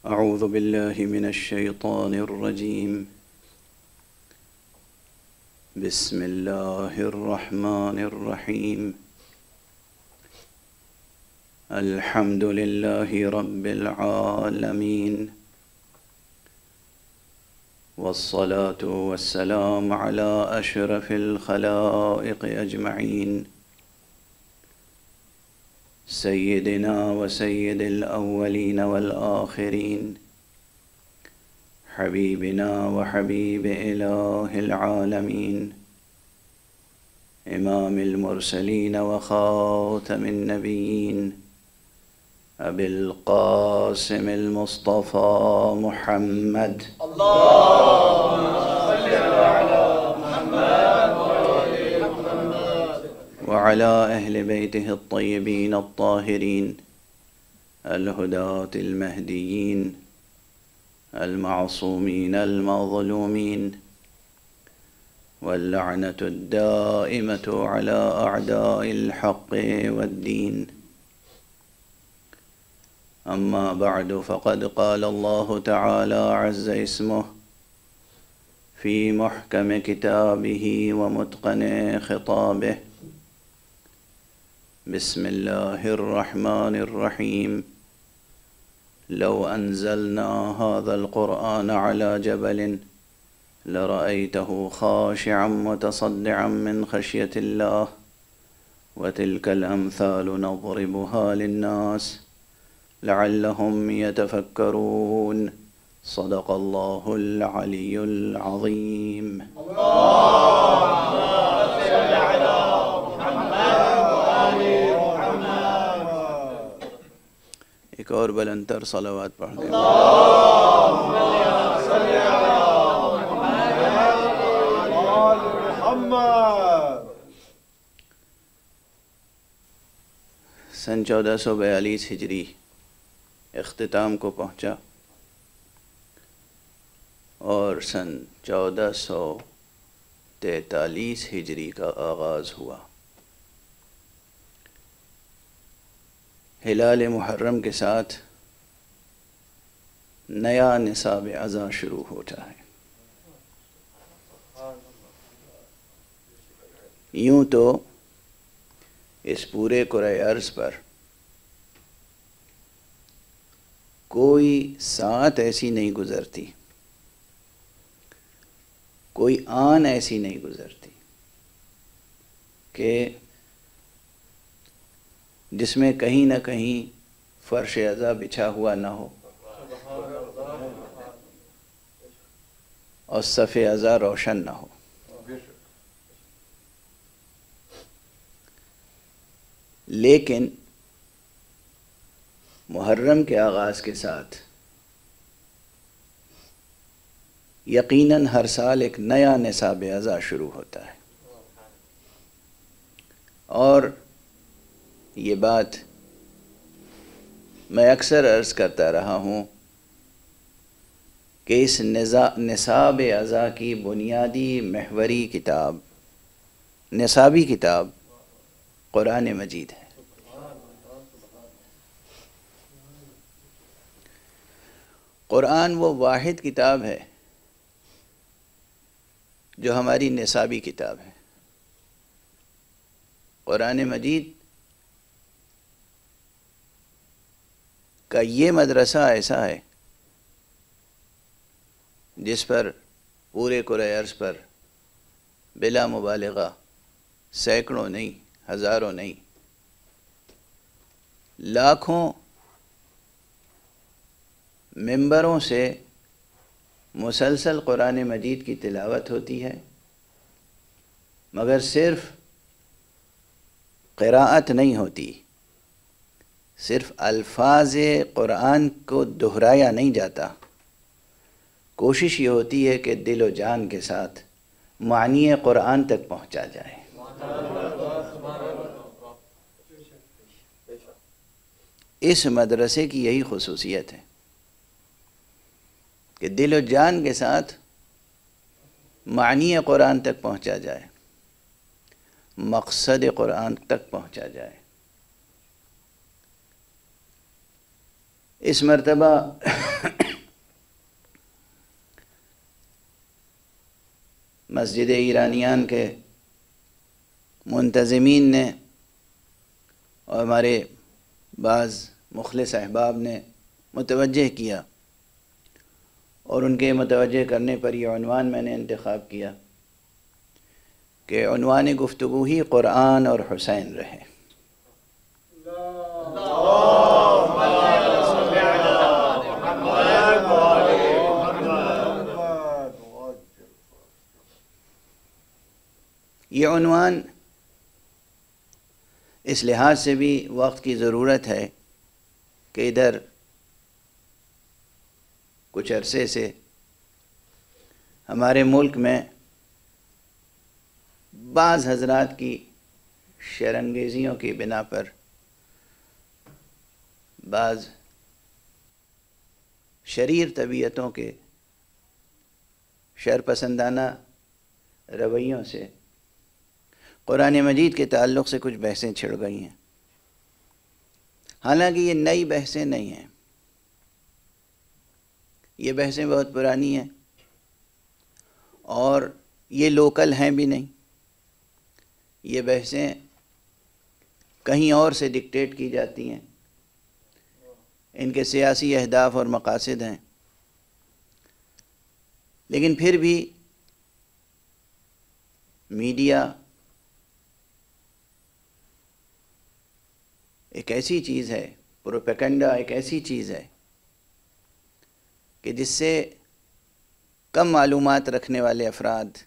أعوذ بالله من الشيطان الرجيم. بسم الله الرحمن الرحيم. الحمد لله رب العالمين، والصلاة والسلام على أشرف الخلائق أجمعين، سيدنا وسيد الأولين والآخرين، حبيبنا وحبيب إله العالمين، إمام المرسلين وخاتم النبيين، أبي القاسم المصطفى محمد. اللهم صل على محمد وعلى أهل بيته الطيبين الطاهرين الهداة المهديين المعصومين المظلومين، واللعنة الدائمة على أعداء الحق والدين. أما بعد، فقد قال الله تعالى عز اسمه في محكم كتابه ومتقن خطابه: بسم الله الرحمن الرحيم. لو أنزلنا هذا القرآن على جبل لرأيته خاشعا متصدعا من خشية الله، وتلك الأمثال نضربها للناس لعلهم يتفكرون. صدق الله العلي العظيم. اللهم صل على محمد وآل محمد. ایک اور بلندتر صلوات پڑھ دیں. اللهم صل على محمد وآل محمد. سن 1442 ہجری اختتام کو پہنچا اور سن 1443 ہجری کا آغاز ہوا. ہلال محرم کے ساتھ نیا نصاب اعضاء شروع ہوتا ہے. یوں تو اس پورے کرۂ ارض پر کوئی ساعت ایسی نہیں گزرتی، کوئی آن ایسی نہیں گزرتی کہ جس میں کہیں نہ کہیں فرش اعضاء بچھا ہوا نہ ہو اور صف اعضاء روشن نہ ہو. لیکن محرم کے آغاز کے ساتھ یقیناً ہر سال ایک نیا نصاب اعضاء شروع ہوتا ہے. اور یہ بات میں اکثر عرض کرتا رہا ہوں کہ اس نصاب اعضاء کی بنیادی محوری کتاب، نصابی کتاب قرآن مجید ہے. قرآن وہ واحد کتاب ہے جو ہماری نصابی کتاب ہے. قرآن مجید کا یہ مدرسہ ایسا ہے جس پر پورے کرۂ ارض پر بلا مبالغہ سینکڑوں نہیں، ہزاروں نہیں، لاکھوں ممبروں سے مسلسل قرآن مجید کی تلاوت ہوتی ہے، مگر صرف قراءت نہیں ہوتی، صرف الفاظ قرآن کو دہرایا نہیں جاتا. کوشش یہ ہوتی ہے کہ دل و جان کے ساتھ معنی قرآن تک پہنچا جائے. اس مدرسے کی یہی خصوصیت ہے کہ دل و جان کے ساتھ معنی قرآن تک پہنچا جائے، مقصد قرآن تک پہنچا جائے. اس مرتبہ مسجد ایرانیان کے منتظمین نے اور ہمارے بعض مخلص احباب نے متوجہ کیا، اور ان کے متوجہ کرنے پر یہ عنوان میں نے انتخاب کیا کہ عنوان گفتگو ہی قرآن اور حسین رہے۔ یہ عنوان اس لحاظ سے بھی وقت کی ضرورت ہے کہ ادھر کچھ عرصے سے ہمارے ملک میں بعض حضرات کی شرانگیزیوں کی بنا پر بعض شریر طبیعتوں کے شرپسندانہ رویوں سے قرآن مجید کے تعلق سے کچھ بحثیں چھڑ گئی ہیں۔ حالانکہ یہ نئی بحثیں نہیں ہیں، یہ بحثیں بہت پرانی ہیں اور یہ لوکل ہیں بھی نہیں، یہ بحثیں کہیں اور سے ڈکٹیٹ کی جاتی ہیں، ان کے سیاسی اہداف اور مقاصد ہیں، لیکن پھر بھی میڈیا ایک ایسی چیز ہے، پروپیگنڈا ایک ایسی چیز ہے کہ جس سے کم معلومات رکھنے والے افراد،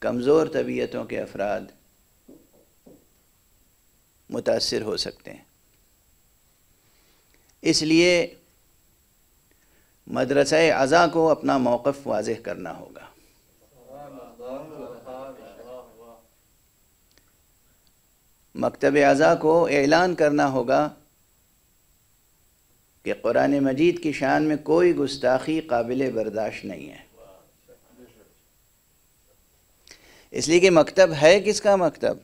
کمزور طبیعتوں کے افراد متاثر ہو سکتے ہیں۔ اس لیے مدرسہ عزا کو اپنا موقف واضح کرنا ہوگا۔ مکتب عزا کو اعلان کرنا ہوگا کہ قرآن مجید کی شان میں کوئی گستاخی قابل برداشت نہیں ہے، اس لیے کہ مکتب ہے کس کا مکتب؟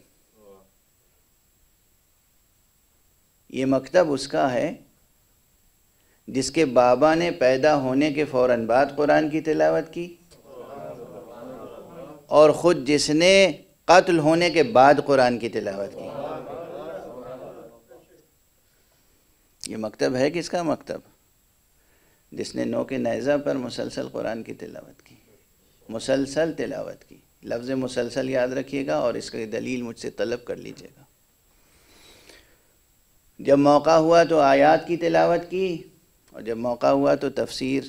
یہ مکتب اس کا ہے جس کے بابا نے پیدا ہونے کے فوراً بعد قرآن کی تلاوت کی، اور خود جس نے قتل ہونے کے بعد قرآن کی تلاوت کی۔ یہ مکتب ہے کس کا مکتب؟ جس نے نوک نیزہ پر مسلسل قرآن کی تلاوت کی، مسلسل تلاوت کی۔ لفظ مسلسل یاد رکھیے گا اور اس کی دلیل مجھ سے طلب کر لیجیے گا۔ جب موقع ہوا تو آیات کی تلاوت کی، اور جب موقع ہوا تو تفسیر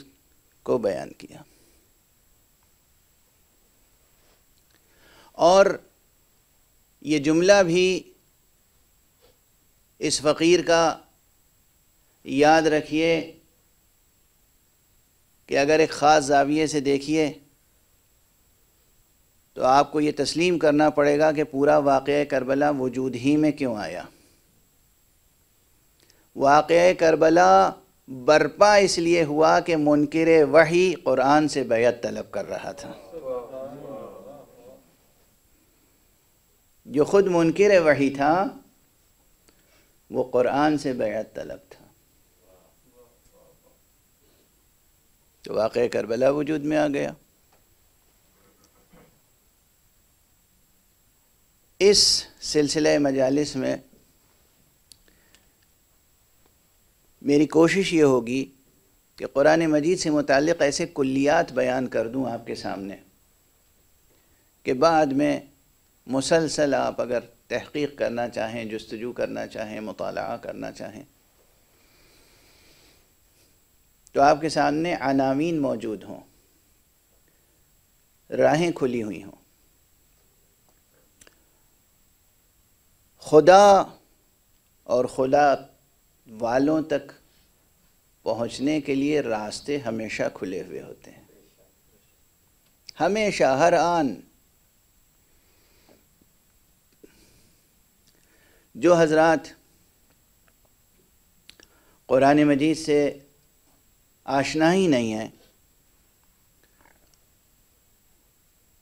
کو بیان کیا۔ اور یہ جملہ بھی اس فقیر کا یاد رکھیے کہ اگر ایک خاص زاویے سے دیکھیے تو آپ کو یہ تسلیم کرنا پڑے گا کہ پورا واقعہ کربلا وجود ہی میں کیوں آیا۔ واقعہ کربلا برپا اس لیے ہوا کہ منکر وحی قرآن سے بیعت طلب کر رہا تھا۔ جو خود منکر وحی تھا وہ قرآن سے بیعت طلب تھا، تو واقعہ کربلا وجود میں آ گیا۔ اس سلسلہ مجالس میں میری کوشش یہ ہوگی کہ قرآن مجید سے متعلق ایسے کلیات بیان کر دوں آپ کے سامنے کہ بعد میں مسلسل آپ اگر تحقیق کرنا چاہیں، جستجو کرنا چاہیں، مطالعہ کرنا چاہیں تو آپ کے سامنے عناوین موجود ہوں، راہیں کھلی ہوئی ہوں۔ خدا اور خدا والوں تک پہنچنے کے لیے راستے ہمیشہ کھلے ہوئے ہوتے ہیں، ہمیشہ، ہر آن۔ جو حضرات قرآن مجید سے آشنا ہی نہیں ہیں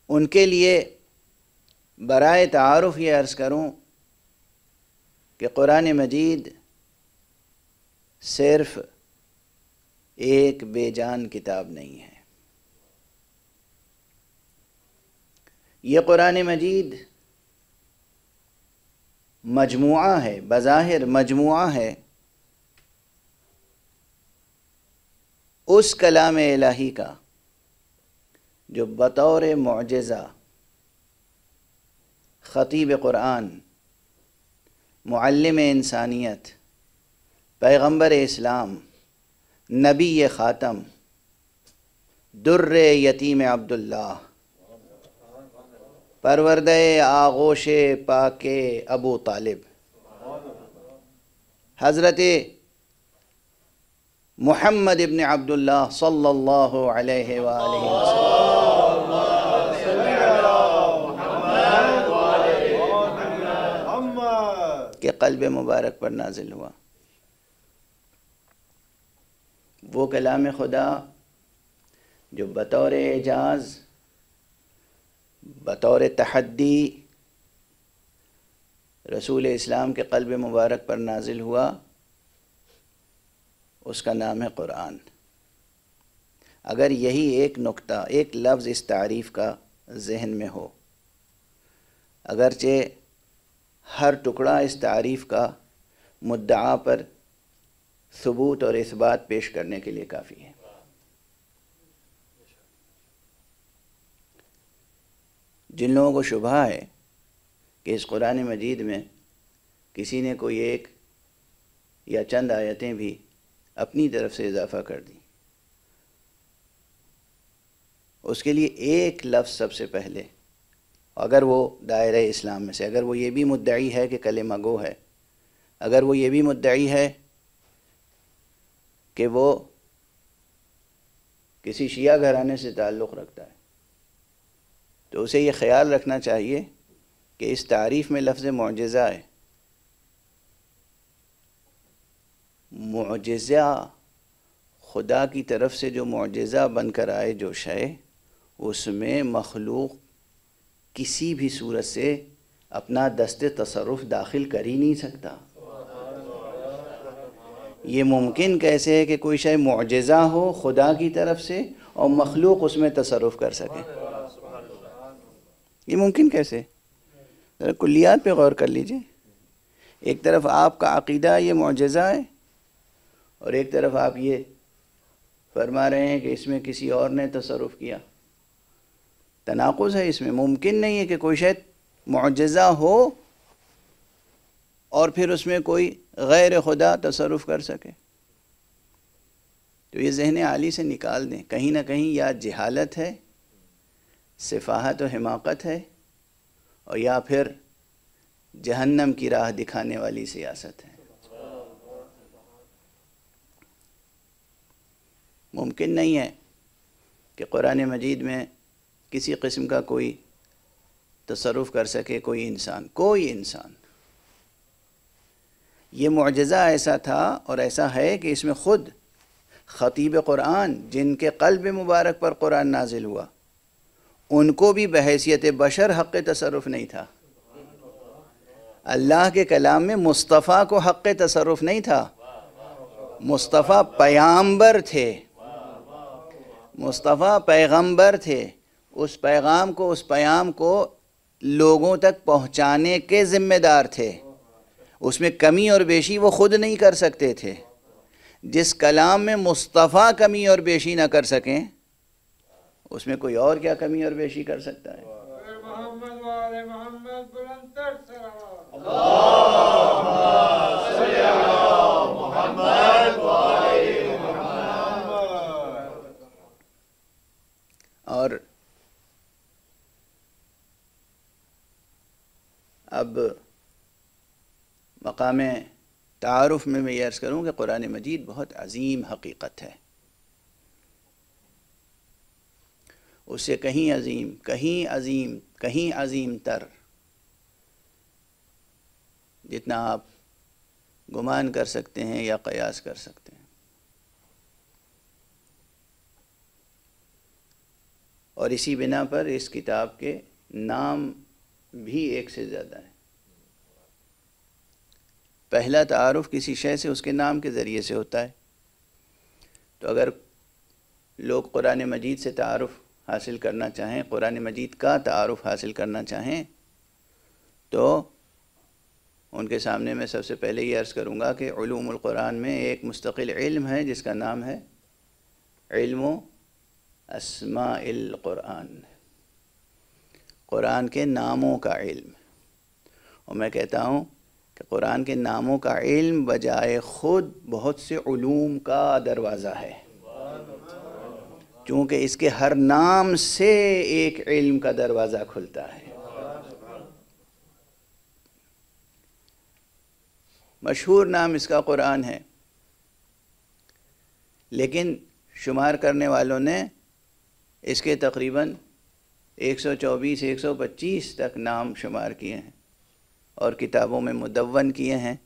ان کے لیے برائے تعارف یہ عرض کروں کہ قرآن مجید صرف ایک بے جان کتاب نہیں ہے۔ یہ قرآن مجید مجموعہ ہے، بظاہر مجموعہ ہے اس کلام الہی کا جو بطور معجزہ خطیب قرآن، معلم انسانیت، پیغمبر اسلام، نبی خاتم، در یتیم عبداللہ، پروردہ آغوش پاک ابو طالب، حضرت محمد ابن عبداللہ صلی اللہ علیہ وآلہ وسلم کے قلب مبارک پر نازل ہوا۔ وہ کلام خدا جو بطور اعجاز، بطور تحدی رسول اسلام کے قلب مبارک پر نازل ہوا، اس کا نام ہے قرآن۔ اگر یہی ایک نقطہ، ایک لفظ اس تعریف کا ذہن میں ہو، اگرچہ ہر ٹکڑا اس تعریف کا مدعا پر ثبوت اور اثبات پیش کرنے کے لیے کافی ہے۔ جن لوگوں کو شبہ ہے کہ اس قرآن مجید میں کسی نے کوئی ایک یا چند آیتیں بھی اپنی طرف سے اضافہ کر دیں، اس کے لیے ایک لفظ سب سے پہلے، اگر وہ دائرہ اسلام میں سے، اگر وہ یہ بھی مدعی ہے کہ کلمہ گو ہے، اگر وہ یہ بھی مدعی ہے کہ وہ کسی شیعہ گھرانے سے تعلق رکھتا ہے، تو اسے یہ خیال رکھنا چاہیے کہ اس تعریف میں لفظ معجزہ ہے۔ معجزہ خدا کی طرف سے جو معجزہ بن کر آئے جو شے، اس میں مخلوق کسی بھی صورت سے اپنا دست تصرف داخل کر ہی نہیں سکتا۔ یہ ممکن کیسے ہے کہ کوئی شے معجزہ ہو خدا کی طرف سے اور مخلوق اس میں تصرف کر سکے؟ یہ ممکن کیسے؟ ذرا کلیات پہ غور کر لیجئے۔ ایک طرف آپ کا عقیدہ یہ معجزہ ہے، اور ایک طرف آپ یہ فرما رہے ہیں کہ اس میں کسی اور نے تصرف کیا۔ تناقض ہے اس میں۔ ممکن نہیں ہے کہ کوئی شے معجزہ ہو اور پھر اس میں کوئی غیر خدا تصرف کر سکے۔ تو یہ ذہن عالی سے نکال دیں، کہیں نہ کہیں یا جہالت ہے، سفاہت و حماقت ہے، اور یا پھر جہنم کی راہ دکھانے والی سیاست ہے۔ ممکن نہیں ہے کہ قرآن مجید میں کسی قسم کا کوئی تصرف کر سکے کوئی انسان۔ یہ معجزہ ایسا تھا اور ایسا ہے کہ اس میں خود خطیب قرآن جن کے قلب مبارک پر قرآن نازل ہوا، ان کو بھی بحیثیت بشر حق تصرف نہیں تھا۔ اللہ کے کلام میں مصطفیٰ کو حق تصرف نہیں تھا۔ مصطفیٰ پیغمبر تھے، مصطفیٰ پیغمبر تھے، اس پیغام کو، اس پیام کو لوگوں تک پہنچانے کے ذمہ دار تھے۔ اس میں کمی اور بیشی وہ خود نہیں کر سکتے تھے۔ جس کلام میں مصطفیٰ کمی اور بیشی نہ کر سکیں، اس میں کوئی اور کیا کمی اور بیشی کر سکتا ہے؟ اور اب مقام تعارف میں یہ عرض کروں کہ قرآن مجید بہت عظیم حقیقت ہے، اس سے کہیں عظیم تر جتنا آپ گمان کر سکتے ہیں یا قیاس کر سکتے ہیں۔ اور اسی بنا پر اس کتاب کے نام بھی ایک سے زیادہ ہیں۔ پہلا تعارف کسی شے سے اس کے نام کے ذریعے سے ہوتا ہے۔ تو اگر لوگ قرآن مجید سے تعارف حاصل کرنا چاہیں، قرآن مجید کا تعارف حاصل کرنا چاہیں، تو ان کے سامنے میں سب سے پہلے یہ عرض کروں گا کہ علوم القرآن میں ایک مستقل علم ہے جس کا نام ہے علم اسماء القرآن، قرآن کے ناموں کا علم۔ اور میں کہتا ہوں کہ قرآن کے ناموں کا علم بجائے خود بہت سے علوم کا دروازہ ہے، چونکہ اس کے ہر نام سے ایک علم کا دروازہ کھلتا ہے۔ مشہور نام اس کا قرآن ہے، لیکن شمار کرنے والوں نے اس کے تقریباً 124 125 تک نام شمار کیے ہیں اور کتابوں میں مدون کیے ہیں۔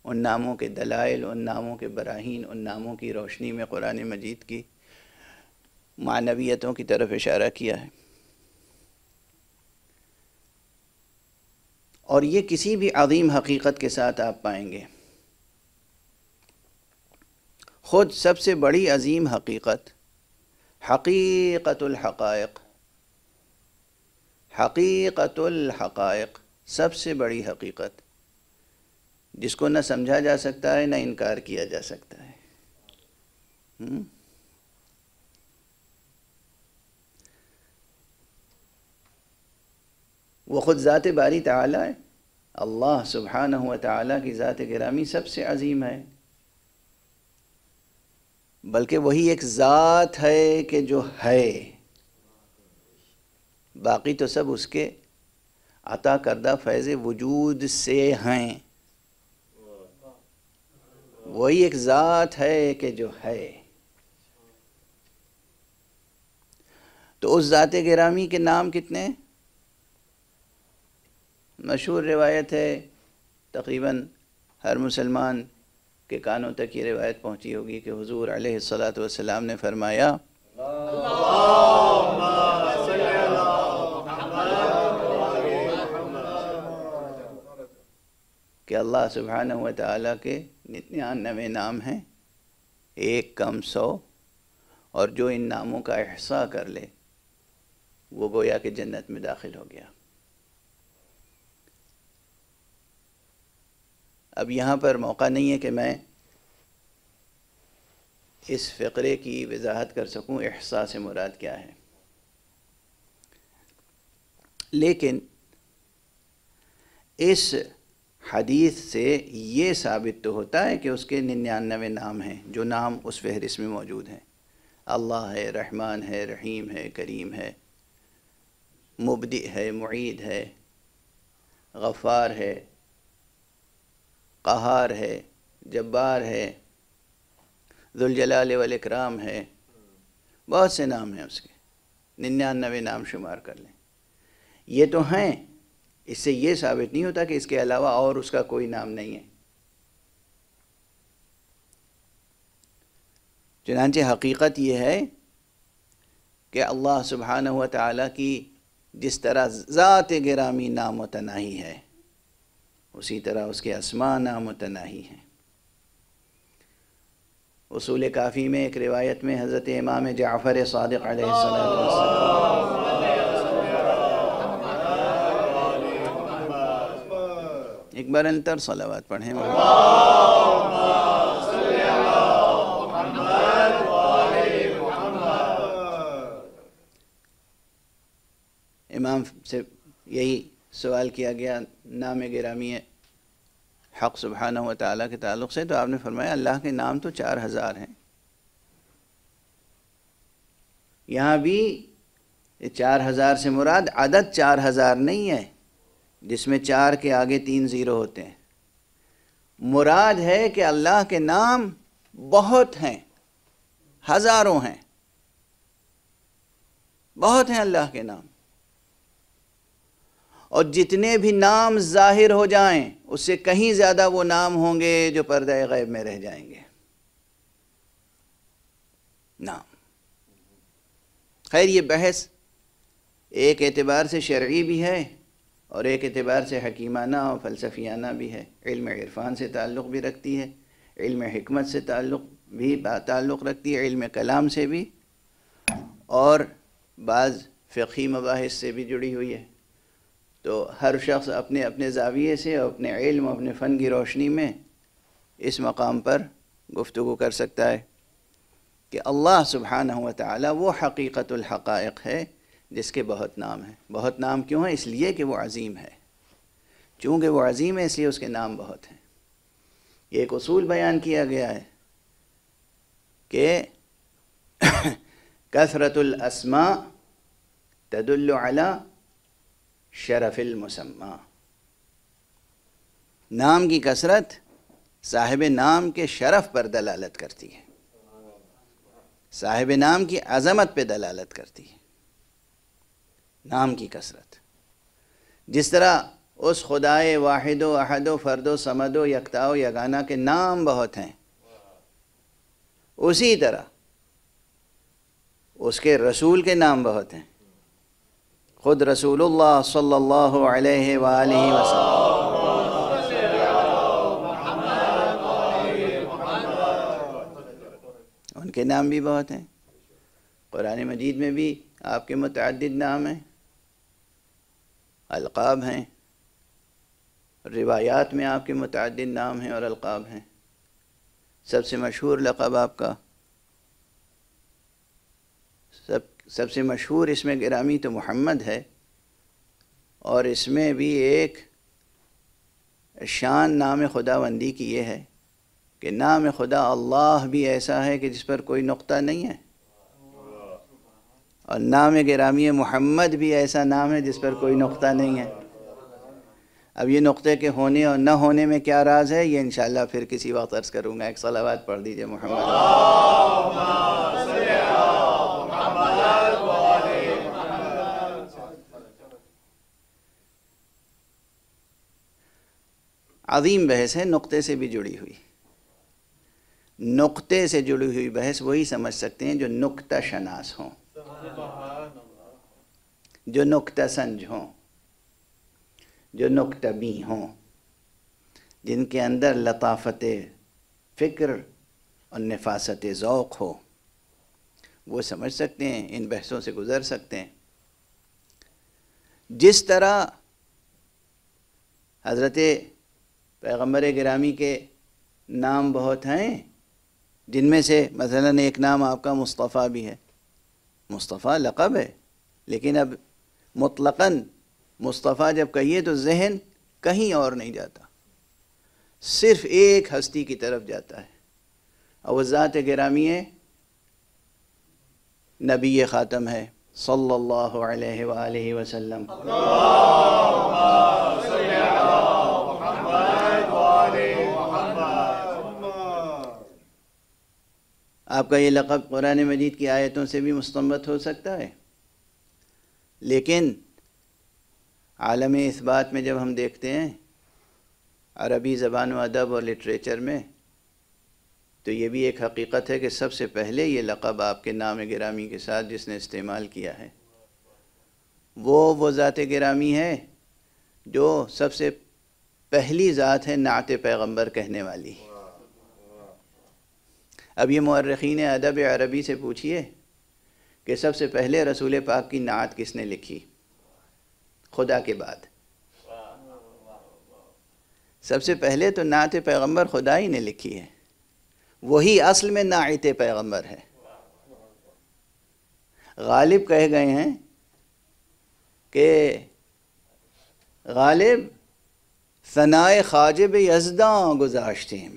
ان ناموں کے دلائل، ان ناموں کے براہین، ان ناموں کی روشنی میں قرآن مجید کی معنویتوں کی طرف اشارہ کیا ہے۔ اور یہ کسی بھی عظیم حقیقت کے ساتھ آپ پائیں گے۔ خود سب سے بڑی عظیم حقیقت حقیقت الحقائق، حقیقت الحقائق، سب سے بڑی حقیقت جس کو نہ سمجھا جا سکتا ہے نہ انکار کیا جا سکتا ہے۔ وہ خود ذات باری تعالی ہے۔ اللہ سبحانہ و تعالیٰ کی ذات گرامی سب سے عظیم ہے، بلکہ وہی ایک ذات ہے کہ جو ہے، باقی تو سب اس کے عطا کردہ فیض وجود سے ہیں۔ وہی ایک ذات ہے کہ جو ہے۔ تو اس ذات گرامی کے نام کتنے ہیں؟ مشہور روایت ہے، تقریباً ہر مسلمان کے کانوں تک یہ روایت پہنچی ہوگی کہ حضور علیہ الصلاۃ والسلام نے فرمایا کہ اللہ سبحانہ و تعالیٰ کے 99 نام ہیں، ایک کم 100، اور جو ان ناموں کا احصاء کر لے وہ گویا کہ جنت میں داخل ہو گیا۔ اب یہاں پر موقع نہیں ہے کہ میں اس فقرے کی وضاحت کر سکوں احصاء سے مراد کیا ہے، لیکن اس حدیث سے یہ ثابت تو ہوتا ہے کہ اس کے 99 نام ہیں، جو نام اس فہرست میں موجود ہیں۔ اللہ ہے، رحمان ہے، رحیم ہے، کریم ہے، مبدئ ہے، معید ہے، غفار ہے، قہار ہے، جبار ہے، ذوالجلال والاکرام ہے، بہت سے نام ہیں اس کے، 99 نام شمار کر لیں۔ یہ تو ہیں، اس سے یہ ثابت نہیں ہوتا کہ اس کے علاوہ اور اس کا کوئی نام نہیں ہے۔ چنانچہ حقیقت یہ ہے کہ اللہ سبحانہ و تعالیٰ کی جس طرح ذات گرامی نامتناہی ہے، اسی طرح اس کے اسماء نامتناہی ہیں۔ اصول کافی میں ایک روایت میں حضرت امام جعفر صادق علیہ السلام ایک بار انتر صلوات پڑھیں۔ امام سے یہی سوال کیا گیا نام گرامی حق سبحانہ و تعالیٰ کے تعلق سے، تو آپ نے فرمایا اللہ کے نام تو 4000 ہیں۔ یہاں بھی 4000 سے مراد عدد 4000 نہیں ہے جس میں 4 کے آگے 3 زیرو ہوتے ہیں، مراد ہے کہ اللہ کے نام بہت ہیں، ہزاروں ہیں، بہت ہیں اللہ کے نام، اور جتنے بھی نام ظاہر ہو جائیں اس سے کہیں زیادہ وہ نام ہوں گے جو پردہ غیب میں رہ جائیں گے۔ نام، خیر یہ بحث ایک اعتبار سے شرعی بھی ہے اور ایک اعتبار سے حکیمانہ اور فلسفیانہ بھی ہے، علم عرفان سے تعلق بھی رکھتی ہے، علم حکمت سے تعلق رکھتی ہے، علم کلام سے بھی، اور بعض فقہی مباحث سے بھی جڑی ہوئی ہے. تو ہر شخص اپنے اپنے زاویے سے اور اپنے علم و اپنے فن کی روشنی میں اس مقام پر گفتگو کر سکتا ہے کہ اللہ سبحانہ و تعالی وہ حقیقت الحقائق ہے جس کے بہت نام ہیں. بہت نام کیوں ہیں؟ اس لیے کہ وہ عظیم ہے. چونکہ وہ عظیم ہے اس لیے اس کے نام بہت ہیں. یہ ایک اصول بیان کیا گیا ہے کہ کثرت الاسماء تدل علی شرف المسمى. نام کی کثرت صاحب نام کے شرف پر دلالت کرتی ہے، صاحب نام کی عظمت پہ دلالت کرتی ہے نام کی کثرت. جس طرح اس خدائے واحد و احد و فرد و صمد و یکتا و یگانہ کے نام بہت ہیں، اسی طرح اس کے رسول کے نام بہت ہیں. خود رسول اللہ صلی اللہ علیہ وآلہ وسلم ان کے نام بھی بہت ہیں. قرآن مجید میں بھی آپ کے متعدد نام ہیں، القاب ہیں. روایات میں آپ کے متعدد نام ہیں اور القاب ہیں. سب سے مشہور لقب آپ کا، سب سے مشہور اسم گرامی تو محمد ہے، اور اس میں بھی ایک شان نام خداوندی کی یہ ہے کہ نام خدا اللہ بھی ایسا ہے کہ جس پر کوئی نقطہ نہیں ہے، اور نام گرامی محمد بھی ایسا نام ہے جس پر کوئی نقطہ نہیں ہے. اب یہ نقطے کے ہونے اور نہ ہونے میں کیا راز ہے، یہ انشاءاللہ پھر کسی وقت عرض کروں گا. ایک صلوات پڑھ دیجئے محمد. عظیم بحث ہے، نقطے سے بھی جڑی ہوئی. نقطے سے جڑی ہوئی بحث وہی سمجھ سکتے ہیں جو نقطہ شناس ہوں، جو نقطہ سنج ہوں، جو نقطہ بیں ہوں، جن کے اندر لطافت فکر اور نفاست ذوق ہو. وہ سمجھ سکتے ہیں، ان بحثوں سے گزر سکتے ہیں. جس طرح حضرت پیغمبر گرامی کے نام بہت ہیں، جن میں سے مثلا ایک نام آپ کا مصطفیٰ بھی ہے. مصطفیٰ لقب ہے، لیکن اب مطلقاً مصطفیٰ جب کہیے تو ذہن کہیں اور نہیں جاتا، صرف ایک ہستی کی طرف جاتا ہے، اور وہ ذات گرامی ہے، نبی خاتم ہے صلی اللہ علیہ وآلہ وسلم. آپ کا یہ لقب قرآن مجید کی آیتوں سے بھی مستنبط ہو سکتا ہے، لیکن عالم اثبات میں جب ہم دیکھتے ہیں عربی زبان و ادب اور لٹریچر میں، تو یہ بھی ایک حقیقت ہے کہ سب سے پہلے یہ لقب آپ کے نام گرامی کے ساتھ جس نے استعمال کیا ہے وہ ذات گرامی ہے جو سب سے پہلی ذات ہے نعت پیغمبر کہنے والی. اب یہ مورخین ادب عربی سے پوچھئے کہ سب سے پہلے رسول پاک کی نعت کس نے لکھی خدا کے بعد؟ سب سے پہلے تو نعت پیغمبر خدا ہی نے لکھی ہے، وہی اصل میں نعت پیغمبر ہے. غالب کہے گئے ہیں کہ غالب ثنائے خواجب یزداں گذاشتیم،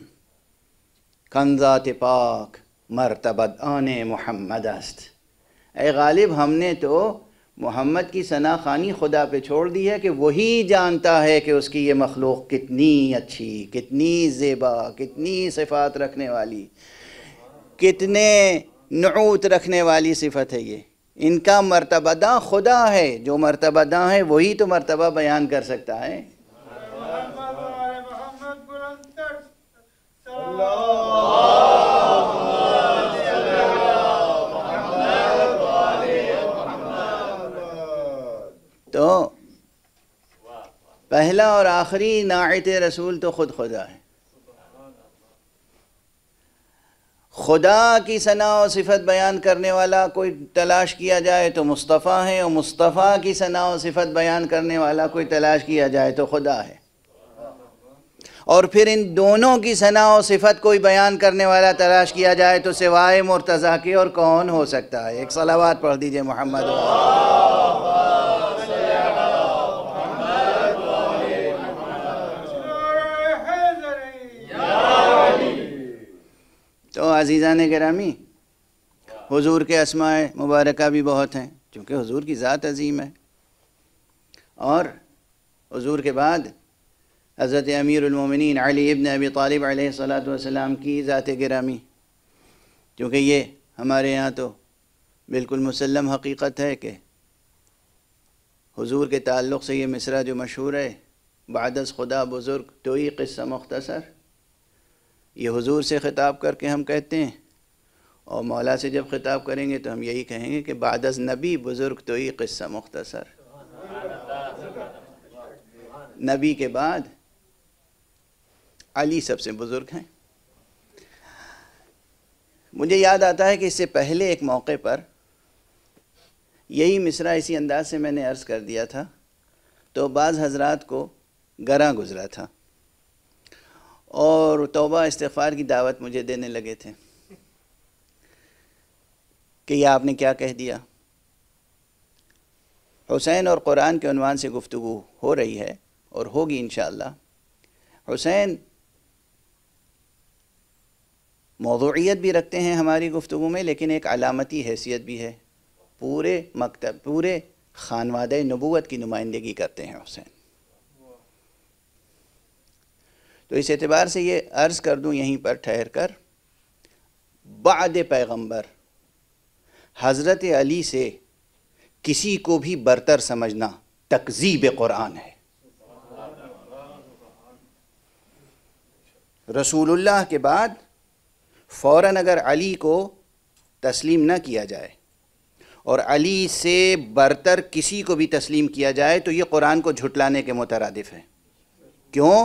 کنزات پاک مرتبت آن محمد است. اے غالب، ہم نے تو محمد کی ثنا خوانی خدا پہ چھوڑ دی ہے کہ وہی جانتا ہے کہ اس کی یہ مخلوق کتنی اچھی، کتنی زیبا، کتنی صفات رکھنے والی، کتنے نعوت رکھنے والی صفت ہے. یہ ان کا مرتبہ داں خدا ہے، جو مرتبہ داں ہے وہی تو مرتبہ بیان کر سکتا ہے. تو پہلا اور آخری ناعت رسول تو خود خدا ہے، خدا کی ثنا و صفت بیان کرنے والا کوئی تلاش کیا جائے تو مصطفیٰ ہے، اور مصطفیٰ کی ثنا و صفت بیان کرنے والا کوئی تلاش کیا جائے تو خدا ہے، اور پھر ان دونوں کی ثنا و صفت کوئی بیان کرنے والا تلاش کیا جائے تو سوائے مرتضیٰ کے اور کون ہو سکتا ہے؟ ایک صلوات پڑھ دیجئے محمد تو عزیزان گرامی، حضور کے اسماء مبارکہ بھی بہت ہیں، چونکہ حضور کی ذات عظیم ہے، اور حضور کے بعد حضرت امیر المومنین علی ابن ابی طالب علیہ السلام کی ذات گرامی، کیونکہ یہ ہمارے یہاں تو بالکل مسلم حقیقت ہے کہ حضور کے تعلق سے یہ مصرع جو مشہور ہے، بعد از خدا بزرگ توئی قصہ مختصر، یہ حضور سے خطاب کر کے ہم کہتے ہیں، اور مولا سے جب خطاب کریں گے تو ہم یہی کہیں گے کہ بعد از نبی بزرگ توئی قصہ مختصر، نبی کے بعد علی سب سے بزرگ ہیں۔ مجھے یاد آتا ہے کہ اس سے پہلے ایک موقع پر یہی مصرع اسی انداز سے میں نے عرض کر دیا تھا، تو بعض حضرات کو گراں گزرا تھا اور توبہ استغفار کی دعوت مجھے دینے لگے تھے کہ یہ آپ نے کیا کہہ دیا۔ حسین اور قرآن کے عنوان سے گفتگو ہو رہی ہے اور ہوگی انشاءاللہ۔ حسین موضوعیت بھی رکھتے ہیں ہماری گفتگو میں، لیکن ایک علامتی حیثیت بھی ہے، پورے خانوادہ نبوت کی نمائندگی کرتے ہیں حسین۔ تو اس اعتبار سے یہ عرض کر دوں یہیں پر ٹھہر کر، بعد پیغمبر حضرت علی سے کسی کو بھی برتر سمجھنا تکذیب قرآن ہے۔ رسول اللہ کے بعد فوراً اگر علی کو تسلیم نہ کیا جائے اور علی سے برتر کسی کو بھی تسلیم کیا جائے تو یہ قرآن کو جھٹلانے کے مترادف ہے۔ کیوں؟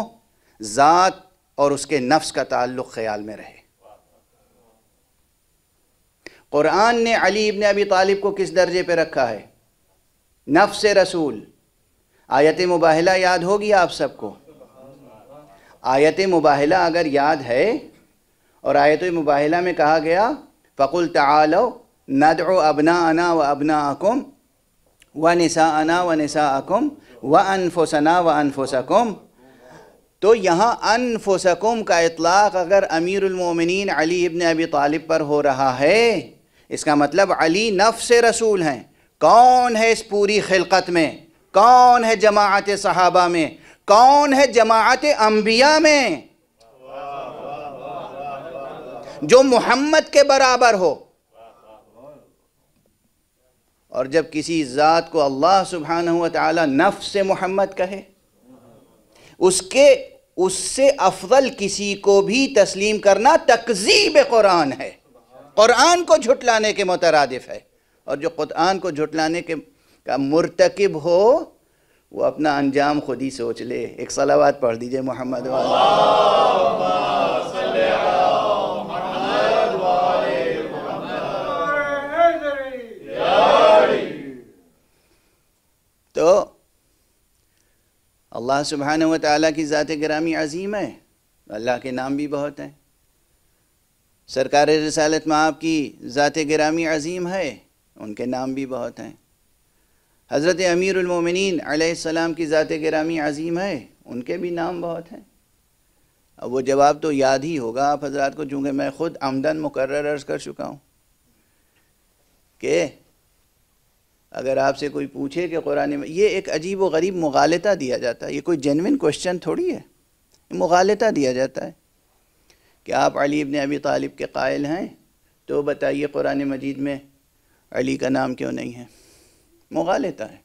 ذات اور اس کے نفس کا تعلق خیال میں رہے۔ قرآن نے علی ابن ابی طالب کو کس درجے پہ رکھا ہے؟ نفس رسول۔ آیت مباہلہ یاد ہوگی آپ سب کو؟ آیت مباہلہ اگر یاد ہے، اور آیت مباہلہ میں کہا گیا فَقُلْ تَعَالَوْا نَدْعُ أَبْنَاءَنَا وَأَبْنَاءَكُمْ وَنِسَاءَنَا وَنِسَاءَكُمْ وَأَنفُسَنَا وَأَنفُسَكُمْ، تو یہاں انفسکم کا اطلاق اگر امیر المومنین علی ابن ابی طالب پر ہو رہا ہے، اس کا مطلب علی نفس رسول ہیں۔ کون ہے اس پوری خلقت میں؟ کون ہے جماعت صحابہ میں؟ کون ہے جماعت انبیاء میں جو محمد کے برابر ہو؟ اور جب کسی ذات کو اللہ سبحانہ وتعالی نفس محمد کہے، اس سے افضل کسی کو بھی تسلیم کرنا تکذیب قرآن ہے، قرآن کو جھٹلانے کے مترادف ہے، اور جو قرآن کو جھٹلانے کا مرتکب ہو وہ اپنا انجام خود ہی سوچ لے۔ ایک صلوات پڑھ دیجئے محمد تو اللہ سبحانہ وتعالیٰ کی ذات گرامی عظیم ہے، اللہ کے نام بھی بہت ہیں۔ سرکار رسالت میں آپ کی ذات گرامی عظیم ہے، ان کے نام بھی بہت ہیں۔ حضرت امیر المومنین علیہ السلام کی ذات گرامی عظیم ہے، ان کے بھی نام بہت ہیں۔ اب وہ جواب تو یاد ہی ہوگا آپ حضرات کو، چونکہ میں خود عمدن مکرر عرض کر چکا ہوں کہ اگر آپ سے کوئی پوچھے کہ قرآن میں، یہ ایک عجیب و غریب مغالطہ دیا جاتا ہے، یہ کوئی جینوین کوشچن تھوڑی ہے، مغالطہ دیا جاتا ہے کہ آپ علی ابن ابی طالب کے قائل ہیں، تو بتائیے قرآن مجید میں علی کا نام کیوں نہیں ہے؟ مغالطہ ہے۔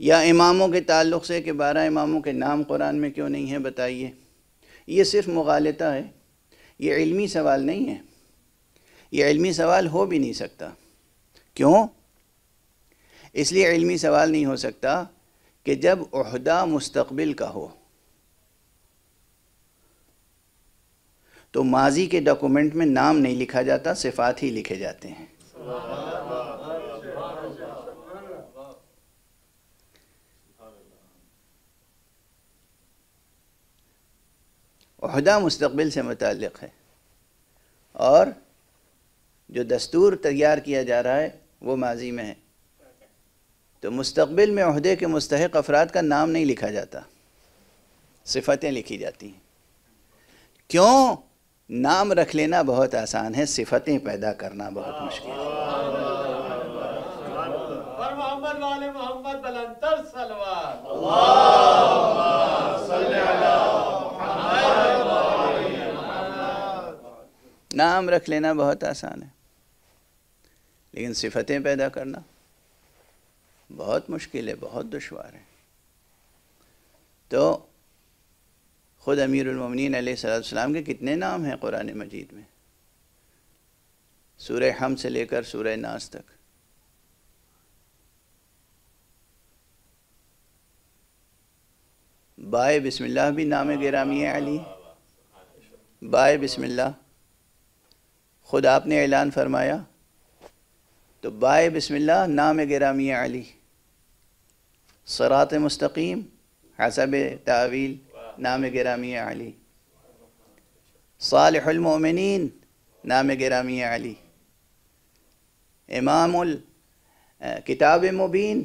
یا اماموں کے تعلق سے کہ 12 اماموں کے نام قرآن میں کیوں نہیں ہے بتائیے، یہ صرف مغالطہ ہے، یہ علمی سوال نہیں ہے، یہ علمی سوال ہو بھی نہیں سکتا۔ کیوں؟ اس لیے علمی سوال نہیں ہو سکتا کہ جب عہدہ مستقبل کا ہو تو ماضی کے ڈاکومنٹ میں نام نہیں لکھا جاتا، صفات ہی لکھے جاتے ہیں۔ عہدہ مستقبل سے متعلق ہے، اور جو دستور تیار کیا جا رہا ہے وہ ماضی میں ہے، تو مستقبل میں عہدے کے مستحق افراد کا نام نہیں لکھا جاتا، صفتیں لکھی جاتی ہیں۔ کیوں؟ نام رکھ لینا بہت آسان ہے، صفتیں پیدا کرنا بہت مشکل ہے۔ محمد والے محمد بلندر صلوات نام رکھ لینا بہت آسان ہے، لیکن صفتیں پیدا کرنا بہت مشکل ہے، بہت دشوار ہے۔ تو خود امیر المومنین علیہ السلام کے کتنے نام ہیں قرآن مجید میں؟ سورہ حمد سے لے کر سورہ ناس تک۔ بائے بسم اللہ بھی نام گرامی علی، بائے بسم اللہ خود آپ نے اعلان فرمایا، تو بائے بسم اللہ نام گرامی علی۔ صراط مستقیم حسب تعویل نام گرامی علی۔ صالح المؤمنین نام گرامی علی۔ امام کتاب مبین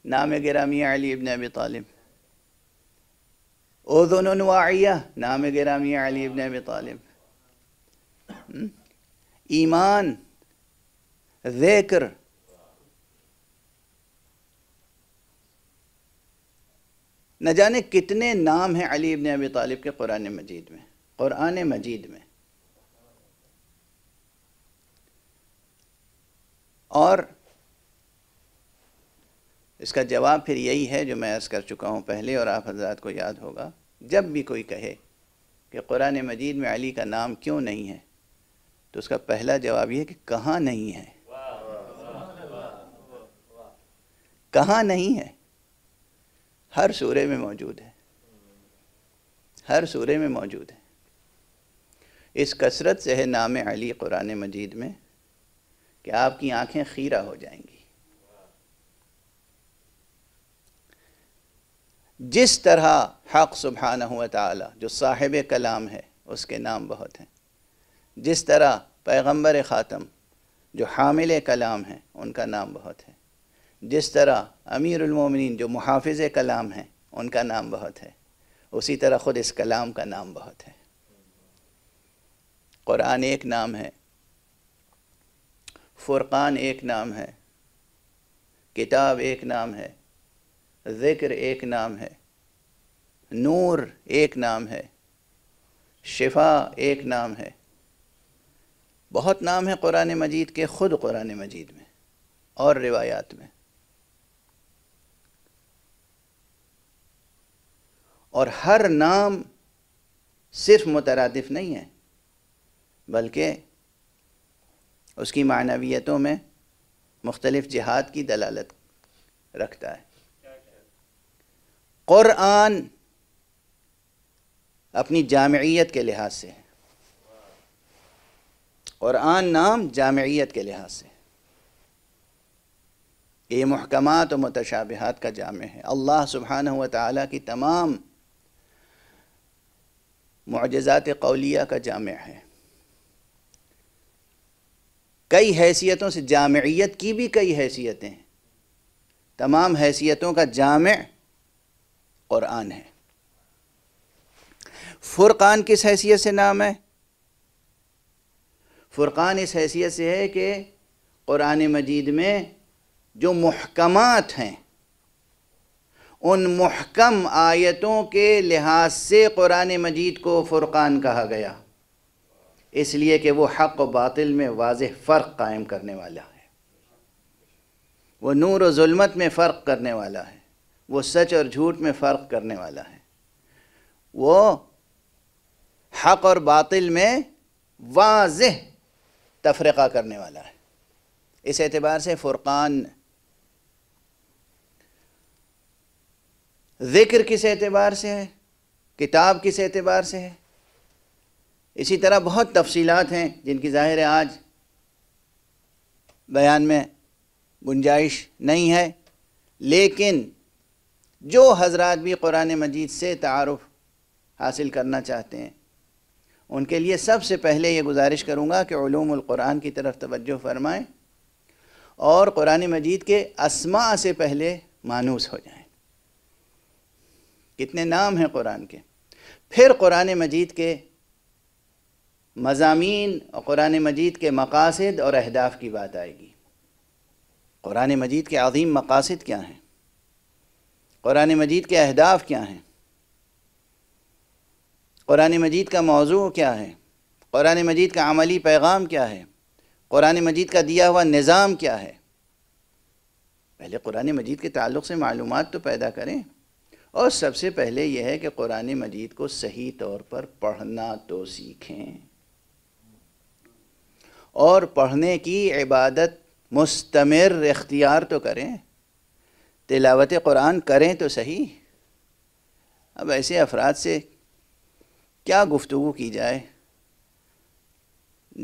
نام گرامی علی ابن ابی طالب۔ اذن واعیہ نام گرامی علی ابن ابی طالب۔ ایمان، ذکر، نہ جانے کتنے نام ہیں علی ابن ابی طالب کے قرآن مجید میں، قرآن مجید میں۔ اور اس کا جواب پھر یہی ہے جو میں عرض کر چکا ہوں پہلے، اور آپ حضرات کو یاد ہوگا، جب بھی کوئی کہے کہ قرآن مجید میں علی کا نام کیوں نہیں ہے، تو اس کا پہلا جواب یہ ہے کہ کہاں نہیں ہے؟ کہاں نہیں ہے؟ ہر سورے میں موجود ہے، ہر سورے میں موجود ہے۔ اس کثرت سے ہے نام علی قرآن مجید میں کہ آپ کی آنکھیں خیرہ ہو جائیں گی۔ جس طرح حق سبحانہ و تعالی جو صاحب کلام ہے اس کے نام بہت ہیں، جس طرح پیغمبر خاتم جو حامل کلام ہیں ان کا نام بہت ہے، جس طرح امیر المومنین جو محافظ کلام ہیں ان کا نام بہت ہے، اسی طرح خود اس کلام کا نام بہت ہے۔ قرآن ایک نام ہے، فرقان ایک نام ہے، کتاب ایک نام ہے، ذکر ایک نام ہے، نور ایک نام ہے، شفا ایک نام ہے۔ بہت نام ہے قرآن مجید کے، خود قرآن مجید میں اور روایات میں۔ اور ہر نام صرف مترادف نہیں ہے، بلکہ اس کی معنویتوں میں مختلف جہات کی دلالت رکھتا ہے۔ قرآن اپنی جامعیت کے لحاظ سے ہے، قرآن نام جامعیت کے لحاظ سے، یہ محکمات و متشابہات کا جامع ہے۔ اللہ سبحانہ و تعالیٰ کی تمام معجزات قولیہ کا جامع ہے۔ کئی حیثیتوں سے، جامعیت کی بھی کئی حیثیتیں ہیں، تمام حیثیتوں کا جامع قرآن ہے۔ فرقان کس حیثیت سے نام ہے؟ فرقان اس حیثیت سے ہے کہ قرآن مجید میں جو محکمات ہیں ان محکم آیتوں کے لحاظ سے قرآن مجید کو فرقان کہا گیا، اس لیے کہ وہ حق و باطل میں واضح فرق قائم کرنے والا ہے، وہ نور و ظلمت میں فرق کرنے والا ہے، وہ سچ اور جھوٹ میں فرق کرنے والا ہے، وہ حق اور باطل میں واضح تفرقہ کرنے والا ہے۔ اس اعتبار سے فرقان۔ ذکر کس اعتبار سے ہے؟ کتاب کس اعتبار سے ہے؟ اسی طرح بہت تفصیلات ہیں جن کی ظاہر ہے آج بیان میں گنجائش نہیں ہے، لیکن جو حضرات بھی قرآن مجید سے تعارف حاصل کرنا چاہتے ہیں ان کے لیے سب سے پہلے یہ گزارش کروں گا کہ علوم القرآن کی طرف توجہ فرمائیں اور قرآن مجید کے اسماء سے پہلے مانوس ہو جائیں۔ کتنے نام ہیں قرآن کے، پھر قرآن مجید کے مضامین اور قرآن مجید کے مقاصد اور اہداف کی بات آئے گی۔ قرآن مجید کے عظیم مقاصد کیا ہیں، قرآن مجید کے اہداف کیا ہیں، قرآن مجید کا موضوع کیا ہے، قرآن مجید کا عملی پیغام کیا ہے، قرآن مجید کا دیا ہوا نظام کیا ہے۔ پہلے قرآن مجید کے تعلق سے معلومات تو پیدا کریں، اور سب سے پہلے یہ ہے کہ قرآن مجید کو صحیح طور پر پڑھنا تو سیکھیں، اور پڑھنے کی عبادت مستمر اختیار تو کریں، تلاوت قرآن کریں تو صحیح۔ اب ایسے افراد سے کیا گفتگو کی جائے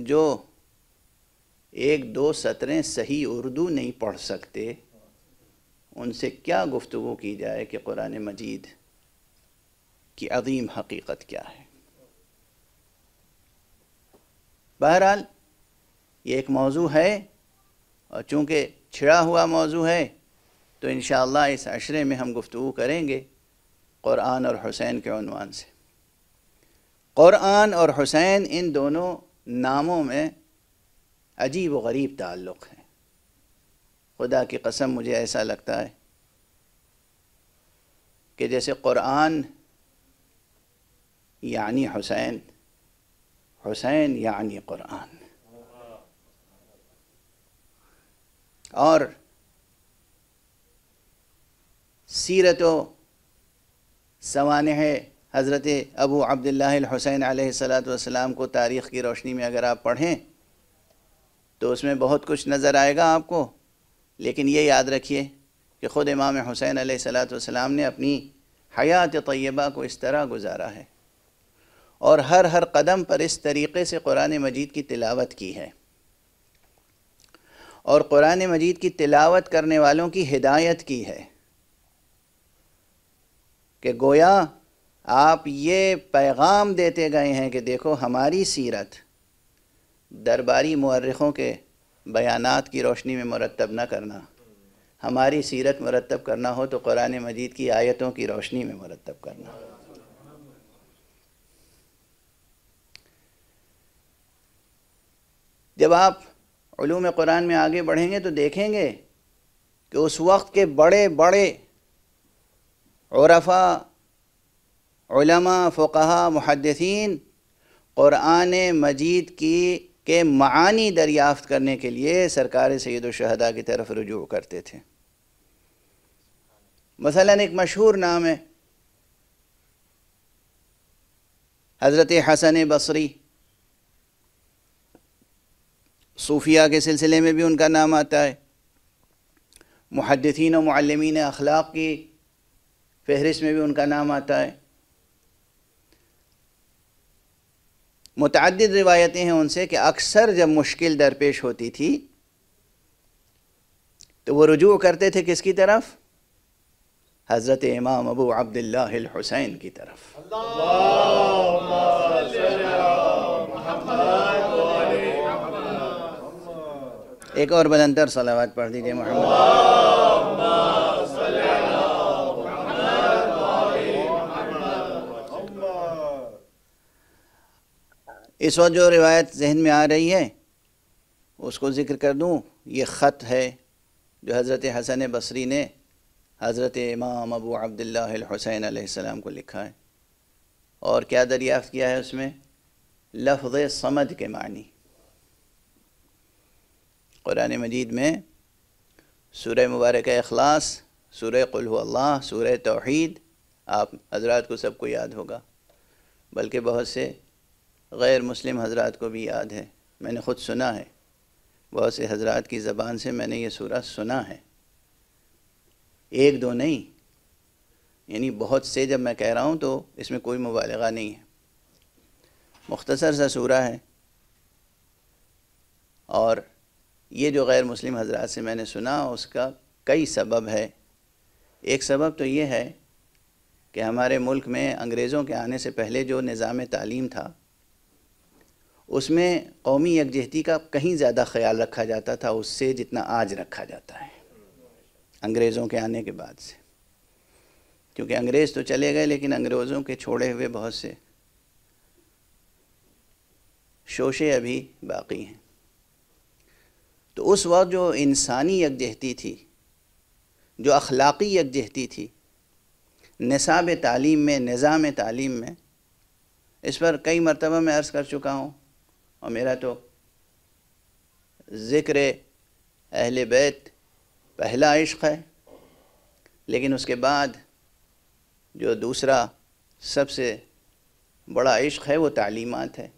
جو ایک دو سطریں صحیح اردو نہیں پڑھ سکتے، ان سے کیا گفتگو کی جائے کہ قرآن مجید کی عظیم حقیقت کیا ہے۔ بہرحال یہ ایک موضوع ہے، اور چونکہ چھڑا ہوا موضوع ہے تو انشاءاللہ اس عشرے میں ہم گفتگو کریں گے قرآن اور حسین کے عنوان سے۔ قرآن اور حسین ان دونوں ناموں میں عجیب و غریب تعلق ہے۔ خدا کی قسم مجھے ایسا لگتا ہے کہ جیسے قرآن یعنی حسین، حسین یعنی قرآن۔ اور سیرت و سوانح حضرت ابو عبداللہ الحسین علیہ السلام کو تاریخ کی روشنی میں اگر آپ پڑھیں تو اس میں بہت کچھ نظر آئے گا آپ کو، لیکن یہ یاد رکھیے کہ خود امام حسین علیہ السلام نے اپنی حیات طیبہ کو اس طرح گزارا ہے، اور ہر قدم پر اس طریقے سے قرآن مجید کی تلاوت کی ہے، اور قرآن مجید کی تلاوت کرنے والوں کی ہدایت کی ہے کہ گویا آپ یہ پیغام دیتے گئے ہیں کہ دیکھو ہماری سیرت درباری مورخوں کے بیانات کی روشنی میں مرتب نہ کرنا، ہماری سیرت مرتب کرنا ہو تو قرآن مجید کی آیتوں کی روشنی میں مرتب کرنا۔ جب آپ علوم قرآن میں آگے بڑھیں گے تو دیکھیں گے کہ اس وقت کے بڑے بڑے عرفاء، علماء، فقہاء، محدثین قرآن مجید کے معانی دریافت کرنے کے لیے سرکار سید الشہداء کی طرف رجوع کرتے تھے۔ مثلا ایک مشہور نام ہے حضرت حسن بصری، صوفیہ کے سلسلے میں بھی ان کا نام آتا ہے، محدثین و معلمین اخلاق کی فہرست میں بھی ان کا نام آتا ہے۔ متعدد روایتیں ہیں ان سے کہ اکثر جب مشکل درپیش ہوتی تھی تو وہ رجوع کرتے تھے کس کی طرف؟ حضرت امام ابو عبداللہ الحسین کی طرف۔ ایک اور بلندر صلوات پڑھ دیجئے محمد۔ اس وقت جو روایت ذہن میں آ رہی ہے اس کو ذکر کر دوں۔ یہ خط ہے جو حضرت حسن بصری نے حضرت امام ابو عبداللہ الحسین علیہ السلام کو لکھا ہے، اور کیا دریافت کیا ہے اس میں؟ لفظ صمد کے معنی۔ قرآن مجید میں سورہ مبارکہ اخلاص، سورہ قل هو اللہ، سورہ توحید آپ حضرات کو سب کو یاد ہوگا، بلکہ بہت سے غیر مسلم حضرات کو بھی یاد ہے۔ میں نے خود سنا ہے، بہت سے حضرات کی زبان سے میں نے یہ سورہ سنا ہے، ایک دو نہیں، یعنی بہت سے جب میں کہہ رہا ہوں تو اس میں کوئی مبالغہ نہیں ہے۔ مختصر سا سورہ ہے، اور یہ جو غیر مسلم حضرات سے میں نے سنا اس کا کئی سبب ہے۔ ایک سبب تو یہ ہے کہ ہمارے ملک میں انگریزوں کے آنے سے پہلے جو نظام تعلیم تھا اس میں قومی یکجہتی کا کہیں زیادہ خیال رکھا جاتا تھا اس سے جتنا آج رکھا جاتا ہے انگریزوں کے آنے کے بعد سے، کیونکہ انگریز تو چلے گئے لیکن انگریزوں کے چھوڑے ہوئے بہت سے شوشے ابھی باقی ہیں۔ تو اس وقت جو انسانی یکجہتی تھی، جو اخلاقی یکجہتی تھی نصاب تعلیم میں، نظام تعلیم میں، اس پر کئی مرتبہ میں عرض کر چکا ہوں، اور میرا تو ذکر اہل بیت پہلا عشق ہے، لیکن اس کے بعد جو دوسرا سب سے بڑا عشق ہے وہ تعلیمات ہے۔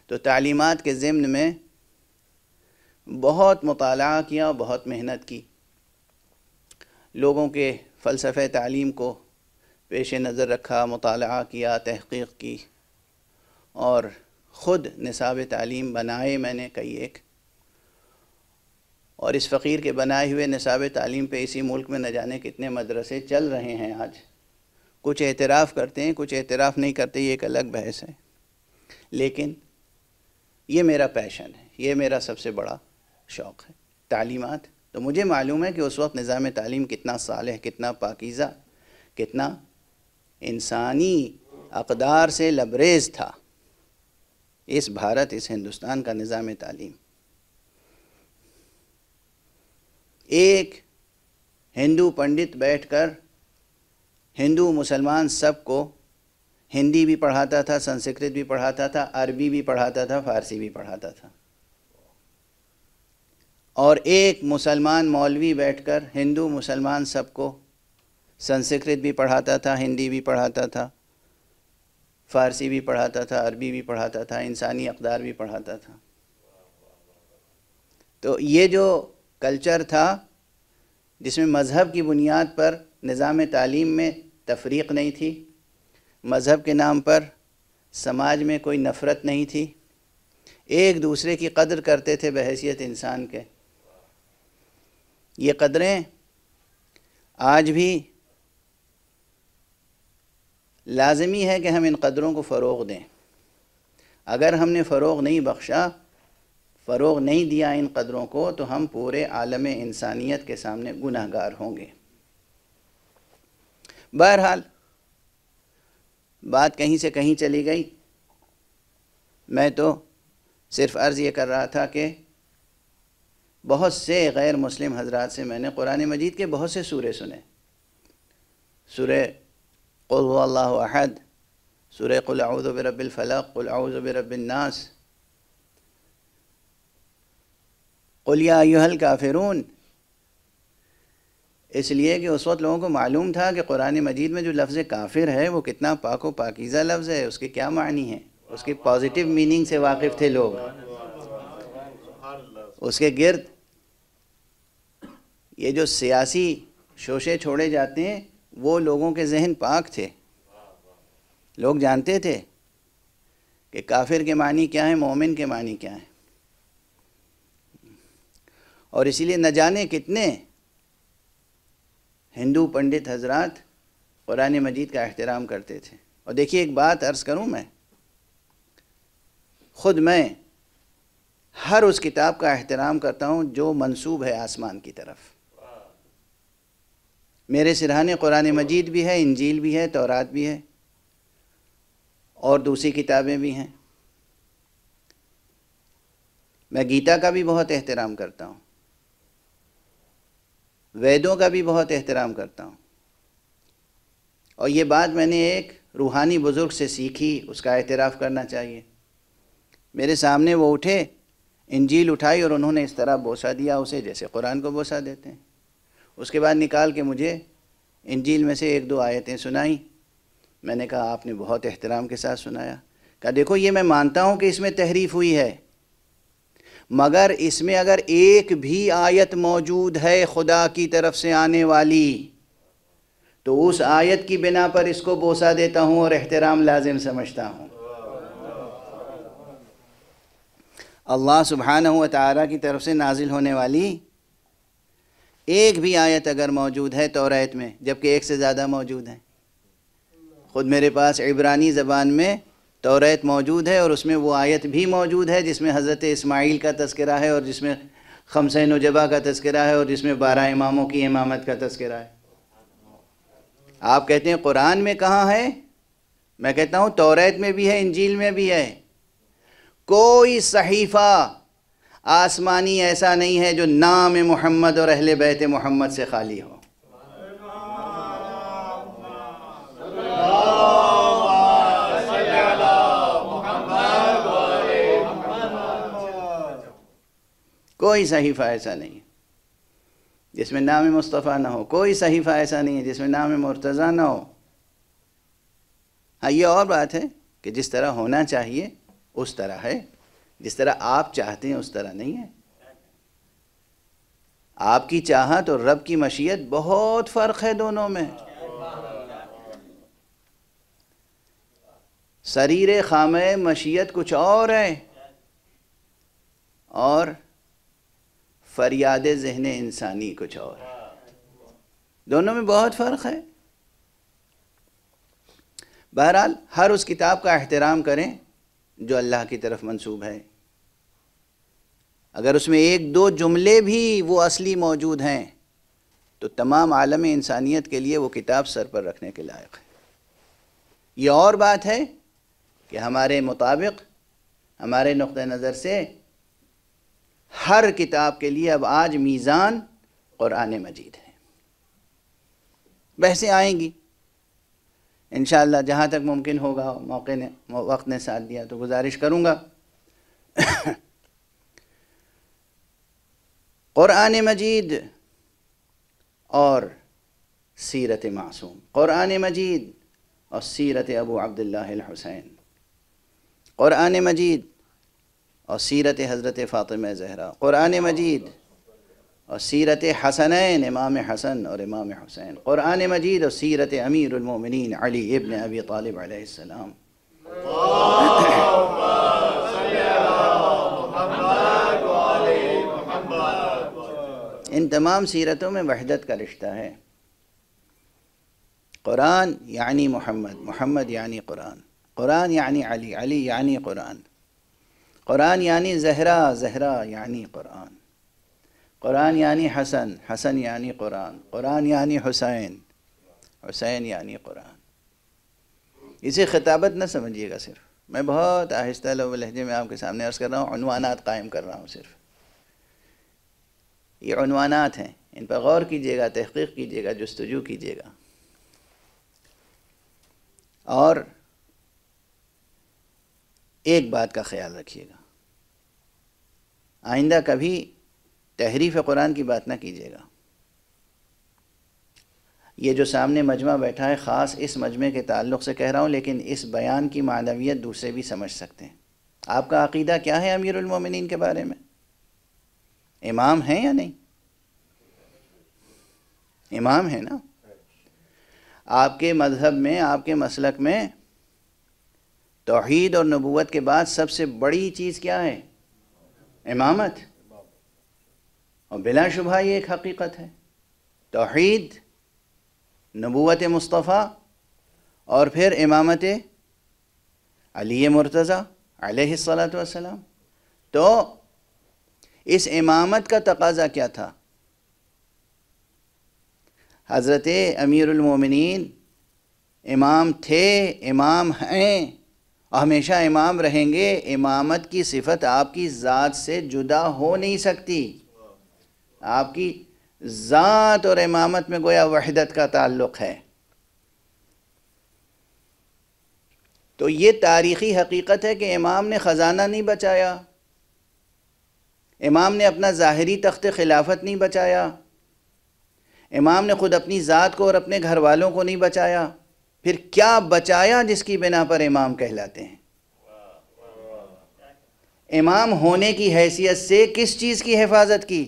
تو تعلیمات کے ضمن میں بہت مطالعہ کیا، بہت محنت کی، لوگوں کے فلسفہ تعلیم کو پیش نظر رکھا، مطالعہ کیا، تحقیق کی، اور خود نصاب تعلیم بنائے میں نے کئی ایک، اور اس فقیر کے بنائے ہوئے نصاب تعلیم پہ اسی ملک میں نہ جانے کتنے مدرسے چل رہے ہیں آج۔ کچھ اعتراف کرتے ہیں، کچھ اعتراف نہیں کرتے، یہ ایک الگ بحث ہے، لیکن یہ میرا پیشن ہے، یہ میرا سب سے بڑا شوق ہے تعلیمات۔ تو مجھے معلوم ہے کہ اس وقت نظام تعلیم کتنا صالح، کتنا پاکیزہ، کتنا انسانی اقدار سے لبریز تھا اس بھارت، اس ہندوستان کا نظام تعلیم۔ ایک ہندو پنڈت بیٹھ کر ہندو مسلمان سب کو ہندی بھی پڑھاتا تھا، سنسکرت بھی پڑھاتا تھا، عربی بھی پڑھاتا تھا، فارسی بھی پڑھاتا تھا، اور ایک مسلمان مولوی بیٹھ کر ہندو مسلمان سب کو سنسکرت بھی پڑھاتا تھا، ہندی بھی پڑھاتا تھا، فارسی بھی پڑھاتا تھا، عربی بھی پڑھاتا تھا، انسانی اقدار بھی پڑھاتا تھا۔ تو یہ جو کلچر تھا جس میں مذہب کی بنیاد پر نظام تعلیم میں تفریق نہیں تھی، مذہب کے نام پر سماج میں کوئی نفرت نہیں تھی، ایک دوسرے کی قدر کرتے تھے بحیثیت انسان کے، یہ قدریں آج بھی لازمی ہے کہ ہم ان قدروں کو فروغ دیں۔ اگر ہم نے فروغ نہیں بخشا، فروغ نہیں دیا ان قدروں کو، تو ہم پورے عالم انسانیت کے سامنے گناہ گار ہوں گے۔ بہرحال بات کہیں سے کہیں چلی گئی، میں تو صرف عرض یہ کر رہا تھا کہ بہت سے غیر مسلم حضرات سے میں نے قرآن مجید کے بہت سے سورے سنے، سورہ قل هو اللہ احد، سورہ قل اعوذ برب الفلق، قل اعوذ برب الناس، قل یا ایھا الکافرون، اس لیے کہ اس وقت لوگوں کو معلوم تھا کہ قرآن مجید میں جو لفظ کافر ہے وہ کتنا پاک و پاکیزہ لفظ ہے، اس کے کیا معنی ہیں، اس کے پازیٹیو میننگ سے واقف تھے لوگ، اس کے گرد یہ جو سیاسی شوشے چھوڑے جاتے ہیں وہ لوگوں کے ذہن پاک تھے، لوگ جانتے تھے کہ کافر کے معنی کیا ہیں، مومن کے معنی کیا ہیں، اور اسی لیے نہ جانے کتنے ہندو پنڈت حضرات قرآن مجید کا احترام کرتے تھے۔ اور دیکھیے ایک بات عرض کروں، میں خود میں ہر اس کتاب کا احترام کرتا ہوں جو منسوب ہے آسمان کی طرف۔ میرے سرہانے قرآن مجید بھی ہے، انجیل بھی ہے، تورات بھی ہے، اور دوسری کتابیں بھی ہیں۔ میں گیتا کا بھی بہت احترام کرتا ہوں، ویدوں کا بھی بہت احترام کرتا ہوں، اور یہ بات میں نے ایک روحانی بزرگ سے سیکھی، اس کا اعتراف کرنا چاہیے۔ میرے سامنے وہ اٹھے، انجیل اٹھائی اور انہوں نے اس طرح بوسہ دیا اسے جیسے قرآن کو بوسہ دیتے ہیں، اس کے بعد نکال کے مجھے انجیل میں سے ایک دو آیتیں سنائیں۔ میں نے کہا آپ نے بہت احترام کے ساتھ سنایا۔ کہا دیکھو یہ میں مانتا ہوں کہ اس میں تحریف ہوئی ہے، مگر اس میں اگر ایک بھی آیت موجود ہے خدا کی طرف سے آنے والی تو اس آیت کی بنا پر اس کو بوسہ دیتا ہوں اور احترام لازم سمجھتا ہوں۔ اللہ سبحانہ و تعالیٰ کی طرف سے نازل ہونے والی ایک بھی آیت اگر موجود ہے توریت میں، جبکہ ایک سے زیادہ موجود ہیں، خود میرے پاس عبرانی زبان میں توریت موجود ہے، اور اس میں وہ آیت بھی موجود ہے جس میں حضرت اسماعیل کا تذکرہ ہے، اور جس میں خمسہ نجبہ کا تذکرہ ہے، اور جس میں 12 اماموں کی امامت کا تذکرہ ہے۔ آپ کہتے ہیں قرآن میں کہاں ہے؟ میں کہتا ہوں توریت میں بھی ہے، انجیل میں بھی ہے۔ کوئی صحیفہ آسمانی ایسا نہیں ہے جو نام محمد اور اہل بیت محمد سے خالی ہو۔ کوئی صحیفہ ایسا نہیں ہے جس میں نام مصطفیٰ نہ ہو، کوئی صحیفہ ایسا نہیں ہے جس میں نام مرتضیٰ نہ ہو۔ ہاں، یہ اور بات ہے کہ جس طرح ہونا چاہیے اس طرح ہے، جس طرح آپ چاہتے ہیں اس طرح نہیں ہے۔ آپ کی چاہت اور رب کی مشیت بہت فرق ہے دونوں میں۔ سریر خامہ مشیت کچھ اور ہے، اور فریاد ذہن انسانی کچھ اور ہے، دونوں میں بہت فرق ہے۔ بہرحال ہر اس کتاب کا احترام کریں جو اللہ کی طرف منسوب ہے۔ اگر اس میں ایک دو جملے بھی وہ اصلی موجود ہیں تو تمام عالم انسانیت کے لیے وہ کتاب سر پر رکھنے کے لائق ہے۔ یہ اور بات ہے کہ ہمارے مطابق، ہمارے نقطہ نظر سے ہر کتاب کے لیے اب آج میزان قرآن مجید ہے۔ بحثیں آئیں گی انشاءاللہ، جہاں تک ممکن ہوگا، وقت نے ساتھ دیا تو گزارش کروں گا۔ قرآن مجید اور سیرت معصوم، قرآن مجید اور سیرت ابو عبداللہ الحسین، قرآن مجید اور سیرت حضرت فاطمہ زہرا، قرآن مجید اور سیرت حسنین، امام حسن اور امام حسین، قرآن مجید اور سیرت امیر المومنین علی ابن ابی طالب علیہ السلام۔ ان تمام سیرتوں میں وحدت کا رشتہ ہے۔ قرآن یعنی محمد، محمد یعنی قرآن، قرآن یعنی علی، علی یعنی قرآن، قرآن یعنی زہرا، زہرا یعنی قرآن، قرآن یعنی حسن، حسن یعنی قرآن، قرآن یعنی حسین، حسین یعنی قرآن۔ اسے خطابت نہ سمجھیے گا، صرف میں بہت آہستہ لہجے میں آپ کے سامنے عرض کر رہا ہوں، عنوانات قائم کر رہا ہوں صرف۔ یہ عنوانات ہیں، ان پر غور کیجیے گا، تحقیق کیجیے گا، جستجو کیجیے گا، اور ایک بات کا خیال رکھیے گا، آئندہ کبھی تحریف قرآن کی بات نہ کیجیے گا۔ یہ جو سامنے مجمع بیٹھا ہے خاص اس مجمع کے تعلق سے کہہ رہا ہوں، لیکن اس بیان کی معنویت دوسرے بھی سمجھ سکتے ہیں۔ آپ کا عقیدہ کیا ہے امیر المومنین کے بارے میں؟ امام ہیں یا نہیں؟ امام ہیں نا۔ آپ کے مذہب میں، آپ کے مسلک میں توحید اور نبوت کے بعد سب سے بڑی چیز کیا ہے؟ امامت۔ اور بلا شبہ یہ ایک حقیقت ہے، توحید، نبوت مصطفیٰ، اور پھر امامت علی مرتضیٰ علیہ الصلاۃ والسلام۔ تو اس امامت کا تقاضا کیا تھا؟ حضرت امیر المومنین امام تھے، امام ہیں، اور ہمیشہ امام رہیں گے۔ امامت کی صفت آپ کی ذات سے جدا ہو نہیں سکتی۔ آپ کی ذات اور امامت میں گویا وحدت کا تعلق ہے۔ تو یہ تاریخی حقیقت ہے کہ امام نے خزانہ نہیں بچایا، امام نے اپنا ظاہری تخت خلافت نہیں بچایا، امام نے خود اپنی ذات کو اور اپنے گھر والوں کو نہیں بچایا، پھر کیا بچایا جس کی بنا پر امام کہلاتے ہیں؟ امام ہونے کی حیثیت سے کس چیز کی حفاظت کی؟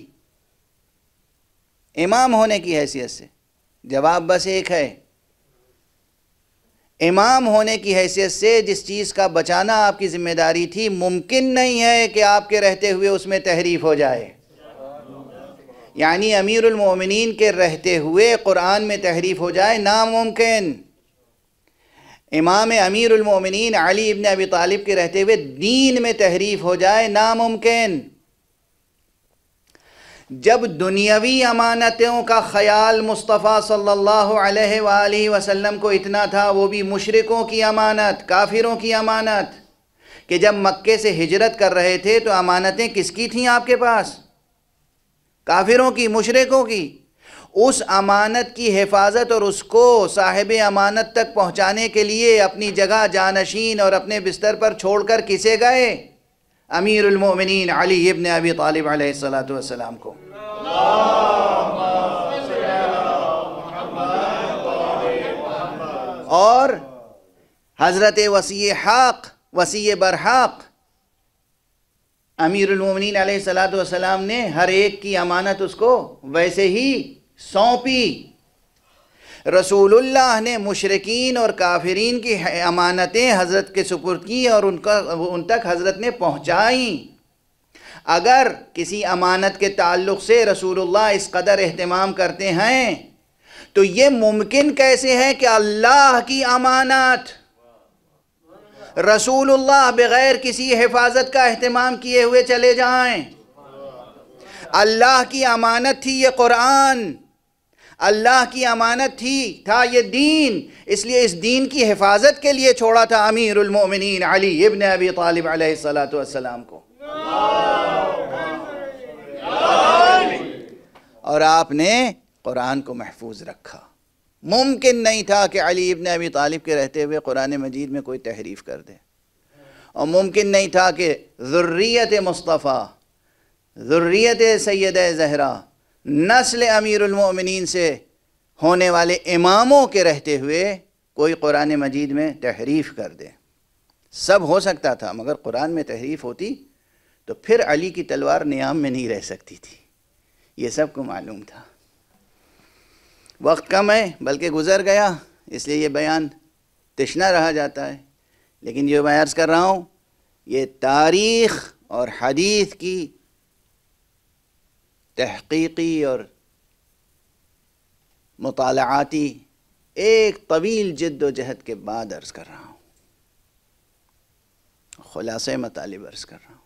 امام ہونے کی حیثیت سے جواب بس ایک ہے، امام ہونے کی حیثیت سے جس چیز کا بچانا آپ کی ذمہ داری تھی، ممکن نہیں ہے کہ آپ کے رہتے ہوئے اس میں تحریف ہو جائے۔ یعنی امیر المومنین کے رہتے ہوئے قرآن میں تحریف ہو جائے ناممکن۔ امام امیر المومنین علی ابن ابی طالب کے رہتے ہوئے دین میں تحریف ہو جائے ناممکن۔ جب دنیاوی امانتوں کا خیال مصطفیٰ صلی اللہ علیہ وآلہ وسلم کو اتنا تھا، وہ بھی مشرکوں کی امانت، کافروں کی امانت، کہ جب مکے سے ہجرت کر رہے تھے تو امانتیں کس کی تھیں آپ کے پاس؟ کافروں کی، مشرکوں کی۔ اس امانت کی حفاظت اور اس کو صاحب امانت تک پہنچانے کے لیے اپنی جگہ جانشین اور اپنے بستر پر چھوڑ کر کسے گئے؟ امیر المومنین علی ابن ابی طالب علیہ السلام کو۔ اور حضرت وصی حق، وصی برحق امیر المومنین علیہ السلام نے ہر ایک کی امانت اس کو ویسے ہی سونپی۔ رسول اللہ نے مشرکین اور کافرین کی امانتیں حضرت کے سپرد کی اور ان تک حضرت نے پہنچائیں۔ اگر کسی امانت کے تعلق سے رسول اللہ اس قدر اہتمام کرتے ہیں تو یہ ممکن کیسے ہے کہ اللہ کی امانت رسول اللہ بغیر کسی حفاظت کا اہتمام کیے ہوئے چلے جائیں؟ اللہ کی امانت تھی یہ قرآن، اللہ کی امانت تھا یہ دین، اس لیے اس دین کی حفاظت کے لیے چھوڑا تھا امیر المومنین علی ابن ابی طالب علیہ السلام کو۔ اور آپ نے قرآن کو محفوظ رکھا۔ ممکن نہیں تھا کہ علی ابن ابی طالب کے رہتے ہوئے قرآن مجید میں کوئی تحریف کر دے، اور ممکن نہیں تھا کہ ذریت مصطفیٰ، ذریت سیدہ زہرا، نسل امیر المؤمنین سے ہونے والے اماموں کے رہتے ہوئے کوئی قرآن مجید میں تحریف کر دے۔ سب ہو سکتا تھا، مگر قرآن میں تحریف ہوتی تو پھر علی کی تلوار نیام میں نہیں رہ سکتی تھی، یہ سب کو معلوم تھا۔ وقت کم ہے بلکہ گزر گیا، اس لیے یہ بیان تشنا رہا جاتا ہے، لیکن جو میں عرض کر رہا ہوں یہ تاریخ اور حدیث کی تحقیقی اور مطالعاتی ایک طویل جد و جہد کے بعد عرض کر رہا ہوں، خلاصہ مطالب عرض کر رہا ہوں۔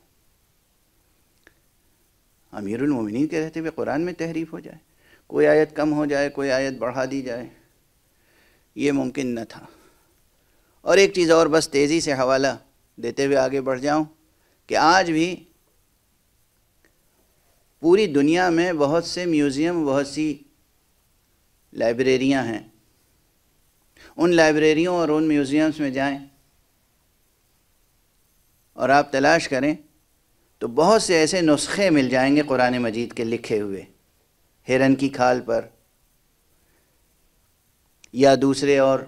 امیر المومنین کے رہتے ہوئے قرآن میں تحریف ہو جائے، کوئی آیت کم ہو جائے، کوئی آیت بڑھا دی جائے، یہ ممکن نہ تھا۔ اور ایک چیز اور بس تیزی سے حوالہ دیتے ہوئے آگے بڑھ جاؤں کہ آج بھی پوری دنیا میں بہت سے میوزیم، بہت سی لائبریریاں ہیں۔ ان لائبریریوں اور ان میوزیمز میں جائیں اور آپ تلاش کریں تو بہت سے ایسے نسخے مل جائیں گے قرآن مجید کے لکھے ہوئے، ہرن کی کھال پر یا دوسرے اور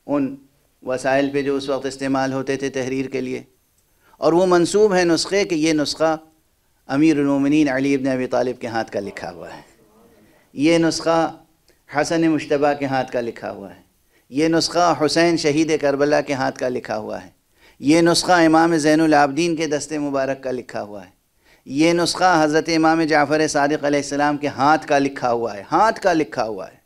ان وسائل پہ جو اس وقت استعمال ہوتے تھے تحریر کے لیے، اور وہ منسوب ہے نسخے کہ یہ نسخہ امیر المومنین علی ابن ابی طالب کے ہاتھ کا لکھا ہوا ہے، یہ نسخہ حسن مجتبیٰ کے ہاتھ کا لکھا ہوا ہے، یہ نسخہ حسین شہید کربلا کے ہاتھ کا لکھا ہوا ہے، یہ نسخہ امام زین العابدین کے دست مبارک کا لکھا ہوا ہے، یہ نسخہ حضرت امام جعفر صادق علیہ السلام کے ہاتھ کا لکھا ہوا ہے، ہاتھ کا لکھا ہوا ہے،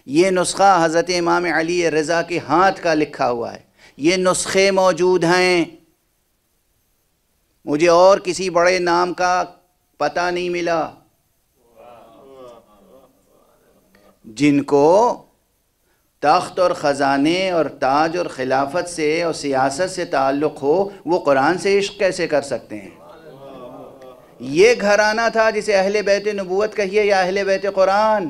یہ نسخہ حضرت امام علی رضا کے ہاتھ کا لکھا ہوا ہے۔ یہ نسخے موجود ہیں، مجھے اور کسی بڑے نام کا پتہ نہیں ملا جن کو تخت اور خزانے اور تاج اور خلافت سے اور سیاست سے تعلق ہو، وہ قرآن سے عشق کیسے کر سکتے ہیں؟ یہ گھرانہ تھا جسے اہل بیت نبوت کہیے یا اہل بیت قرآن،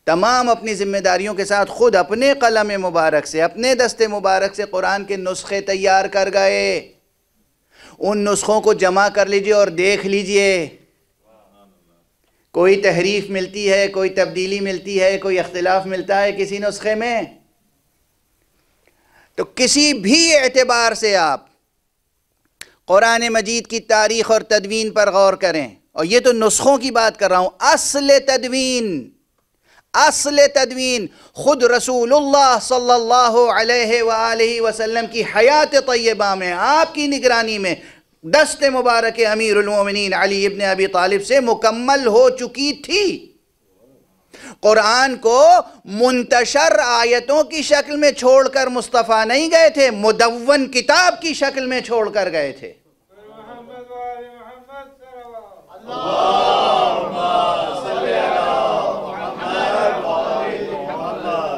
تمام اپنی ذمہ داریوں کے ساتھ خود اپنے قلم مبارک سے، اپنے دست مبارک سے قرآن کے نسخے تیار کر گئے۔ ان نسخوں کو جمع کر لیجئے اور دیکھ لیجئے، کوئی تحریف ملتی ہے، کوئی تبدیلی ملتی ہے، کوئی اختلاف ملتا ہے کسی نسخے میں، تو کسی بھی اعتبار سے آپ قرآن مجید کی تاریخ اور تدوین پر غور کریں، اور یہ تو نسخوں کی بات کر رہا ہوں، اصل تدوین، اصل تدوین خود رسول اللہ صلی اللہ علیہ وآلہ وسلم کی حیات طیبہ میں، آپ کی نگرانی میں، دست مبارک امیر المومنین علی ابن ابی طالب سے مکمل ہو چکی تھی۔ قرآن کو منتشر آیتوں کی شکل میں چھوڑ کر مصطفیٰ نہیں گئے تھے، مدون کتاب کی شکل میں چھوڑ کر گئے تھے۔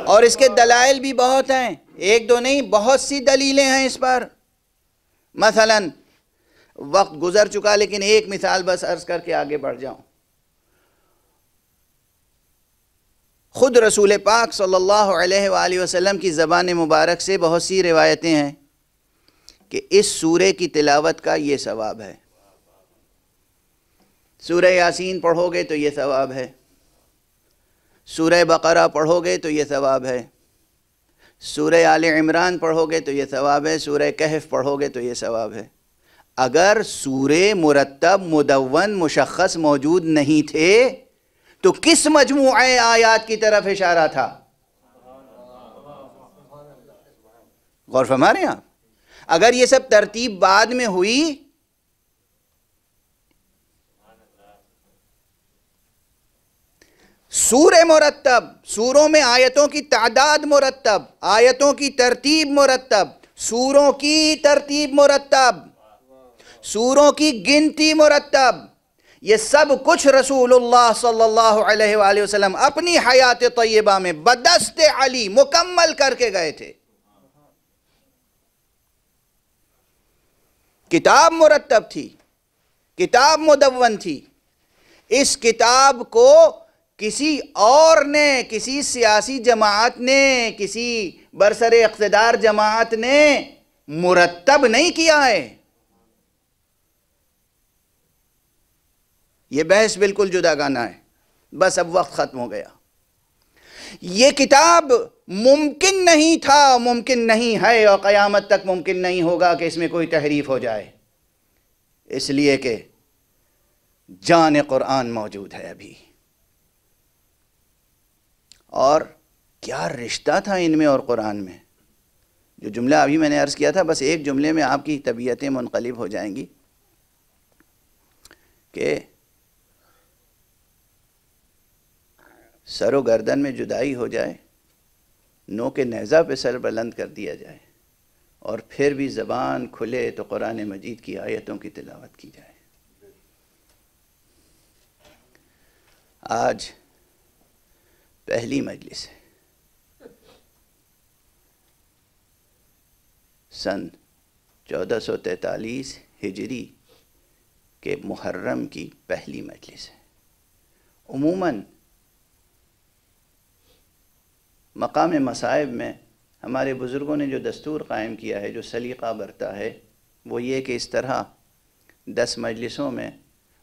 اور اس کے دلائل بھی بہت ہیں، ایک دو نہیں، بہت سی دلیلیں ہیں اس پر۔ مثلا وقت گزر چکا لیکن ایک مثال بس عرض کر کے آگے بڑھ جاؤں۔ خود رسول پاک صلی اللہ علیہ وآلہ وسلم کی زبان مبارک سے بہت سی روایتیں ہیں کہ اس سورے کی تلاوت کا یہ ثواب ہے، سورہ یاسین پڑھو گے تو یہ ثواب ہے، سورہ بقرہ پڑھو گے تو یہ ثواب ہے، سورہ آل عمران پڑھو گے تو یہ ثواب ہے، سورہ کہف پڑھو گے تو یہ ثواب ہے۔ اگر سورے مرتب مدون مشخص موجود نہیں تھے تو کس مجموعہ آیات کی طرف اشارہ تھا؟ غور فرما رہے ہیں آپ؟ اگر یہ سب ترتیب بعد میں ہوئی سورہ مرتب، سوروں میں آیتوں کی تعداد مرتب، آیتوں کی ترتیب مرتب، سوروں کی ترتیب مرتب، سوروں کی گنتی مرتب، یہ سب کچھ رسول اللہ صلی اللہ علیہ وآلہ وسلم اپنی حیات طیبہ میں بدست علی مکمل کر کے گئے تھے۔ کتاب مرتب تھی، کتاب مدون تھی۔ اس کتاب کو کسی اور نے، کسی سیاسی جماعت نے، کسی برسر اقتدار جماعت نے مرتب نہیں کیا ہے۔ یہ بحث بالکل جدا گانا ہے، بس اب وقت ختم ہو گیا۔ یہ کتاب ممکن نہیں تھا، ممکن نہیں ہے، اور قیامت تک ممکن نہیں ہوگا کہ اس میں کوئی تحریف ہو جائے، اس لیے کہ جان قرآن موجود ہے ابھی۔ اور کیا رشتہ تھا ان میں اور قرآن میں؟ جو جملہ ابھی میں نے عرض کیا تھا، بس ایک جملے میں آپ کی طبیعتیں منقلب ہو جائیں گی کہ سر و گردن میں جدائی ہو جائے، نو کے نیزہ پہ سر بلند کر دیا جائے، اور پھر بھی زبان کھلے تو قرآن مجید کی آیتوں کی تلاوت کی جائے۔ آج پہلی مجلس ہے، سن 1443 ہجری کے محرم کی پہلی مجلس ہے۔ عموماً مقام مصائب میں ہمارے بزرگوں نے جو دستور قائم کیا ہے، جو سلیقہ برتا ہے، وہ یہ کہ اس طرح 10 مجلسوں میں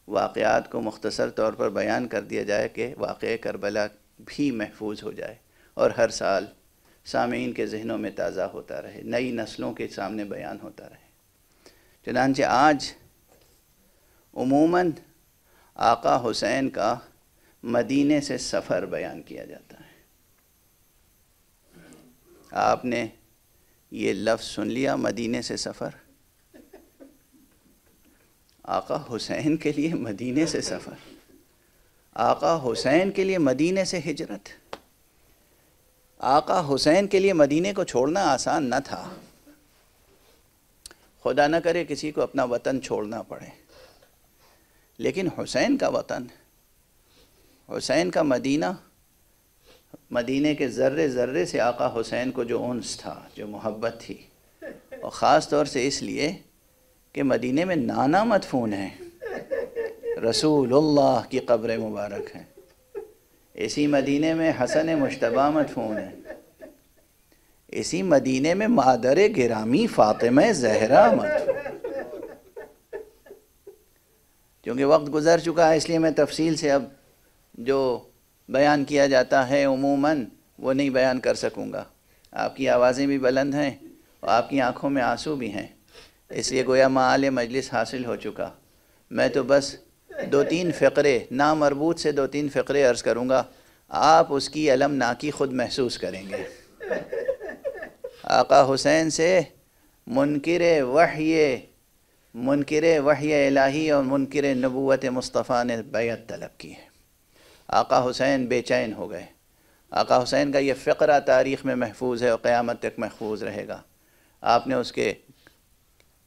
واقعات کو مختصر طور پر بیان کر دیا جائے کہ واقعہ کربلا بھی محفوظ ہو جائے اور ہر سال سامعین کے ذہنوں میں تازہ ہوتا رہے، نئی نسلوں کے سامنے بیان ہوتا رہے۔ چنانچہ آج عموماً آقا حسین کا مدینے سے سفر بیان کیا جاتا ہے۔ آپ نے یہ لفظ سن لیا، مدینے سے سفر؟ آقا حسین کے لیے مدینے سے سفر، آقا حسین کے لیے مدینے سے ہجرت۔ آقا حسین کے لیے مدینے کو چھوڑنا آسان نہ تھا، خدا نہ کرے کسی کو اپنا وطن چھوڑنا پڑے، لیکن حسین کا وطن، حسین کا مدینہ، مدینے کے ذرے ذرے سے آقا حسین کو جو انس تھا، جو محبت تھی، اور خاص طور سے اس لیے کہ مدینے میں نانا مدفون ہیں، رسول اللہ کی قبر مبارک ہے، اسی مدینے میں حسن مجتبیٰ مدفون ہے، اسی مدینے میں مادر گرامی فاطمہ زہرا مدفون۔ کیونکہ وقت گزر چکا ہے اس لیے میں تفصیل سے اب جو بیان کیا جاتا ہے عموماً وہ نہیں بیان کر سکوں گا۔ آپ کی آوازیں بھی بلند ہیں اور آپ کی آنکھوں میں آنسو بھی ہیں، اس لیے گویا معال مجلس حاصل ہو چکا۔ میں تو بس 2-3 فقرے نامربوط سے 2-3 فقرے عرض کروں گا۔ آپ اس کی المناکی خود محسوس کریں گے۔ آقا حسین سے منکر وحی الہی اور منکر نبوت مصطفیٰ نے بیعت طلب کی ہے۔ آقا حسین بے چین ہو گئے۔ آقا حسین کا یہ فقرہ تاریخ میں محفوظ ہے اور قیامت تک محفوظ رہے گا۔ آپ نے اس کے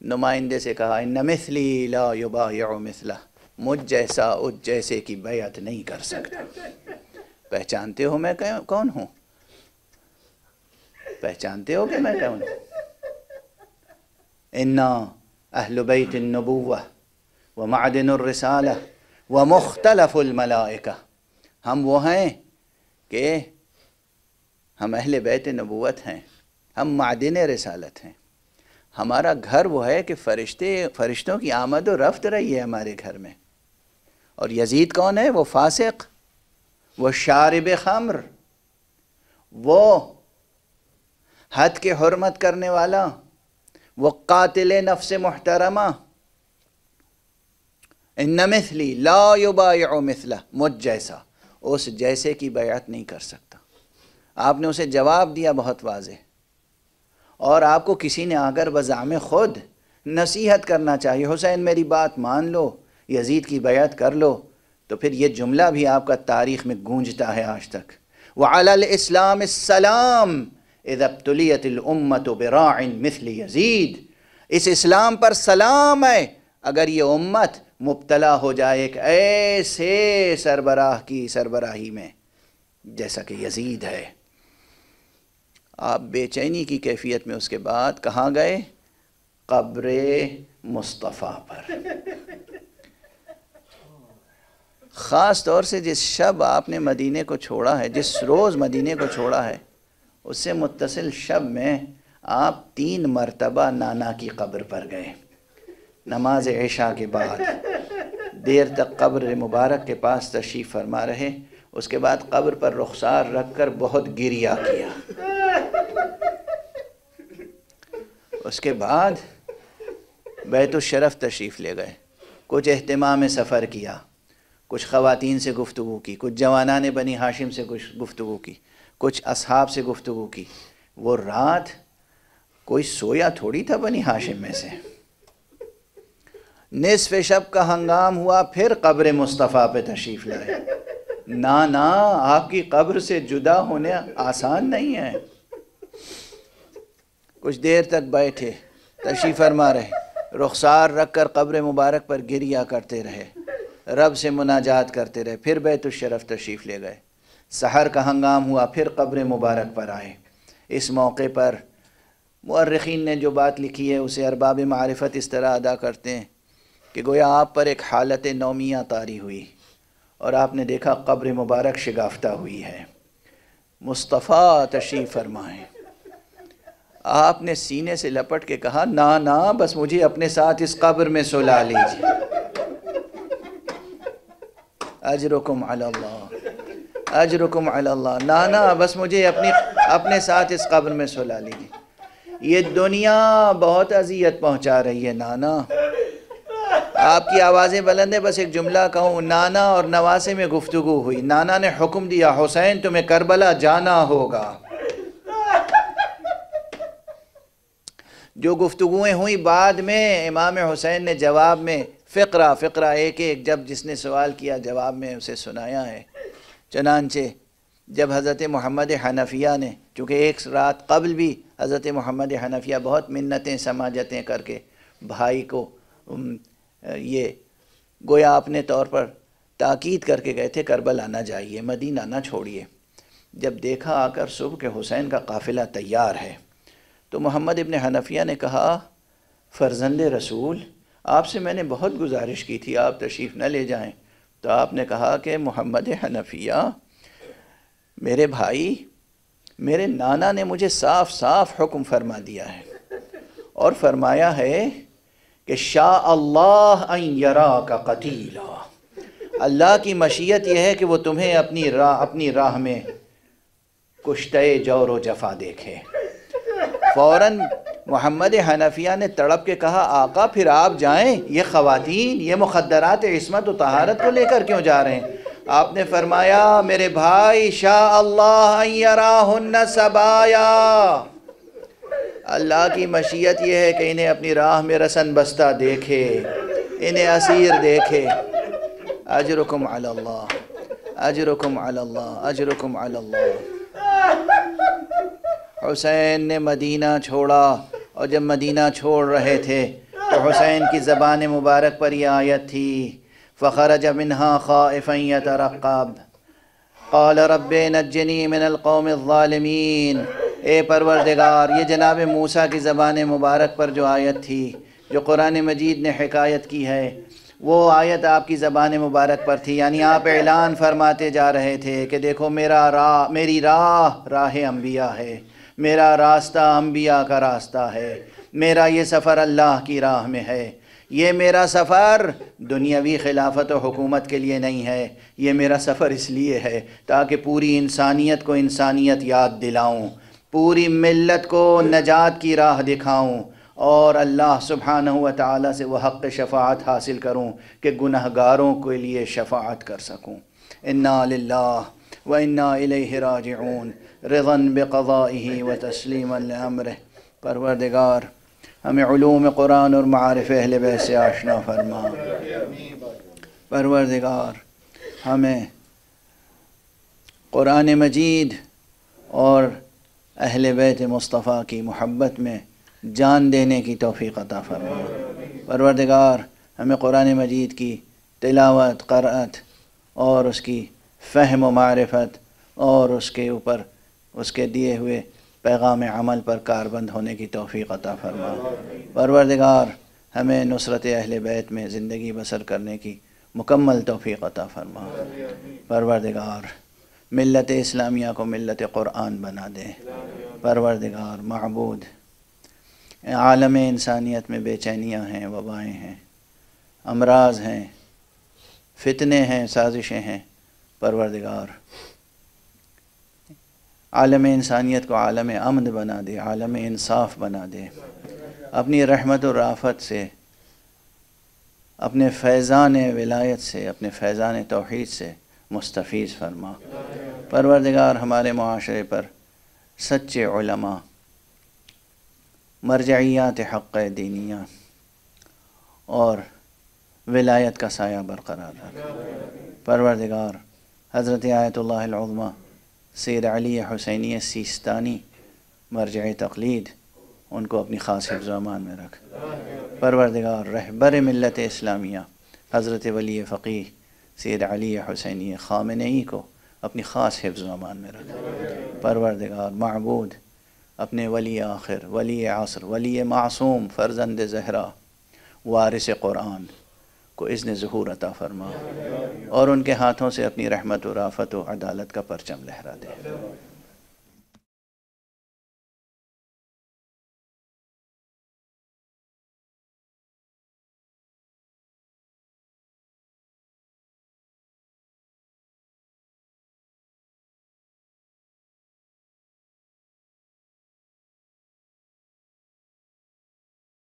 نمائندے سے کہا ان مثلی لا یبایع مثلہ، مجھ جیسا اس جیسے کی بیعت نہیں کر سکتا۔ پہچانتے ہو میں کون ہوں؟ پہچانتے ہو کہ میں کون ہوں؟ انا اہل بیت النبوہ ومعدن الرسالہ ومختلف الملائکہ، ہم وہ ہیں کہ ہم اہل بیت نبوت ہیں، ہم معدن رسالت ہیں۔ ہمارا گھر وہ ہے کہ فرشتوں کی آمد و رفت رہی ہے ہمارے گھر میں۔ اور یزید کون ہے؟ وہ فاسق، وہ شارب خمر، وہ حد کے حرمت کرنے والا، وہ قاتل نفس محترمہ۔ ان مثلی لا یبایع مثلہ، مجھ جیسا اس جیسے کی بیعت نہیں کر سکتا۔ آپ نے اسے جواب دیا بہت واضح۔ اور آپ کو کسی نے اگر بزعم خود نصیحت کرنا چاہیے، حسین میری بات مان لو، یزید کی بیعت کر لو، تو پھر یہ جملہ بھی آپ کا تاریخ میں گونجتا ہے آج تک۔ وعلی الاسلام السلام اذا ابتلیت الامت براع مثل یزید، اس اسلام پر سلام ہے اگر یہ امت مبتلا ہو جائے ایک ایسے سربراہ کی سربراہی میں جیسا کہ یزید ہے۔ آپ بے چینی کی کیفیت میں اس کے بعد کہاں گئے؟ قبر مصطفیٰ پر۔ خاص طور سے جس شب آپ نے مدینے کو چھوڑا ہے، جس روز مدینے کو چھوڑا ہے، اس سے متصل شب میں آپ 3 مرتبہ نانا کی قبر پر گئے نماز عشاء کے بعد، دیر تک قبر مبارک کے پاس تشریف فرما رہے، اس کے بعد قبر پر رخسار رکھ کر بہت گریہ کیا۔ اس کے بعد بیت الشرف تشریف لے گئے، کچھ اہتمام سفر کیا، کچھ خواتین سے گفتگو کی، کچھ جوانان بنی ہاشم سے کچھ گفتگو کی، کچھ اصحاب سے گفتگو کی۔ وہ رات کوئی سویا تھوڑی تھا بنی ہاشم میں سے۔ نصف شب کا ہنگام ہوا، پھر قبر مصطفیٰ پہ تشریف لائے۔ نا آپ کی قبر سے جدا ہونے آسان نہیں ہے۔ کچھ دیر تک بیٹھے، تشریف فرما رہے، رخسار رکھ کر قبر مبارک پر گریہ کرتے رہے، رب سے مناجات کرتے رہے، پھر بیت الشرف تشریف لے گئے۔ سحر کا ہنگام ہوا، پھر قبر مبارک پر آئے۔ اس موقع پر مورخین نے جو بات لکھی ہے اسے ارباب معرفت اس طرح ادا کرتے ہیں کہ گویا آپ پر ایک حالت نومیہ طاری ہوئی اور آپ نے دیکھا قبر مبارک شگافتہ ہوئی ہے، مصطفیٰ تشریف فرمائیں۔ آپ نے سینے سے لپٹ کے کہا نا بس مجھے اپنے ساتھ اس قبر میں سلا لیجیے، اجرکم علی اللہ، اجرکم علی اللہ، نا بس مجھے اپنے ساتھ اس قبر میں سلا لیجیے، یہ دنیا بہت اذیت پہنچا رہی ہے نانا۔ آپ کی آوازیں بلند ہیں، بس ایک جملہ کہوں، نانا اور نواسے میں گفتگو ہوئی، نانا نے حکم دیا حسین تمہیں کربلا جانا ہوگا۔ جو گفتگویں ہوئی بعد میں امام حسین نے جواب میں فقرہ ایک جب جس نے سوال کیا جواب میں اسے سنایا ہے۔ چنانچہ جب حضرت محمد حنفیہ نے، چونکہ ایک رات قبل بھی حضرت محمد حنفیہ بہت منتیں سماجتیں کر کے بھائی کو یہ گویا اپنے طور پر تاکید کر کے گئے تھے کربلا نہ جائیے، مدینہ نہ چھوڑیے، جب دیکھا آ کر صبح کہ حسین کا قافلہ تیار ہے تو محمد ابن حنفیہ نے کہا فرزند رسول آپ سے میں نے بہت گزارش کی تھی آپ تشریف نہ لے جائیں، تو آپ نے کہا کہ محمد حنفیہ میرے بھائی، میرے نانا نے مجھے صاف صاف حکم فرما دیا ہے اور فرمایا ہے کہ شاء اللہ ان یراک قتیلا، اللہ کی مشیت یہ ہے کہ وہ تمہیں اپنی راہ میں کشتہ جور و جفا دیکھے۔ فوراً محمد حنفیہ نے تڑپ کے کہا آقا پھر آپ جائیں، یہ خواتین یہ مخدرات عصمت و طہارت کو لے کر کیوں جا رہے ہیں؟ آپ نے فرمایا میرے بھائی شاء اللہ ان یراہن سبایا، اللہ کی مشیت یہ ہے کہ انہیں اپنی راہ میں رسن بستہ دیکھے، انہیں اسیر دیکھے۔ اجرکم علی اللہ، اجرکم علی اللہ، اجرکم علی اللہ۔ حسین نے مدینہ چھوڑا، اور جب مدینہ چھوڑ رہے تھے تو حسین کی زبان مبارک پر یہ آیت تھی، فخرج منها خائفا يترقب قال رب نجنی من القوم الظالمین۔ اے پروردگار، یہ جناب موسیٰ کی زبان مبارک پر جو آیت تھی، جو قرآن مجید نے حکایت کی ہے، وہ آیت آپ کی زبان مبارک پر تھی، یعنی آپ اعلان فرماتے جا رہے تھے کہ دیکھو میری راہ انبیاء ہے، میرا راستہ انبیاء کا راستہ ہے، میرا یہ سفر اللہ کی راہ میں ہے، یہ میرا سفر دنیاوی خلافت و حکومت کے لیے نہیں ہے، یہ میرا سفر اس لیے ہے تاکہ پوری انسانیت کو انسانیت یاد دلاؤں، پوری ملت کو نجات کی راہ دکھاؤں، اور اللہ سبحانہ و تعالیٰ سے وہ حق شفاعت حاصل کروں کہ گنہگاروں کے لیے شفاعت کر سکوں۔ انا للہ و انا الیہ راجعون، رضا بقضائہ و تسلیما لامرہ۔ پروردگار ہمیں علوم قرآن اور معارف اہل بیت سے آشنا فرما۔ پروردگار ہمیں قرآن مجید اور اہل بیت مصطفیٰ کی محبت میں جان دینے کی توفیق عطا فرما۔ پروردگار ہمیں قرآن مجید کی تلاوت، قرأت اور اس کی فہم و معرفت اور اس کے اوپر اس کے دیے ہوئے پیغام عمل پر کاربند ہونے کی توفیق عطا فرما۔ پروردگار ہمیں نصرت اہل بیت میں زندگی بسر کرنے کی مکمل توفیق عطا فرما۔ پروردگار ملت اسلامیہ کو ملت قرآن بنا دے۔ پروردگار معبود عالم انسانیت میں بے چینیاں ہیں، وبائیں ہیں، امراض ہیں، فتنے ہیں، سازشیں ہیں۔ پروردگار عالم انسانیت کو عالم امن بنا دے، عالم انصاف بنا دے، اپنی رحمت و رافت سے، اپنے فیضان ولایت سے، اپنے فیضان توحید سے مستفیض فرما۔ پروردگار ہمارے معاشرے پر سچے علماء، مرجعیات حق دینیہ اور ولایت کا سایہ برقرار رکھ۔ پروردگار حضرت آیت اللہ العظمیٰ سید علی حسینی سیستانی مرجع تقلید، ان کو اپنی خاص حفظ و امان میں رکھ۔ پروردگار رہبر ملت اسلامیہ حضرت ولی فقیہ سید علی حسینی خامنئی کو اپنی خاص حفظ و امان میں رکھ۔ پروردگار معبود اپنے ولی آخر، ولی عصر، ولی معصوم، فرزند زہرا، وارث قرآن کو اذن ظہور عطا فرما، اور ان کے ہاتھوں سے اپنی رحمت و رافت و عدالت کا پرچم لہرا دے۔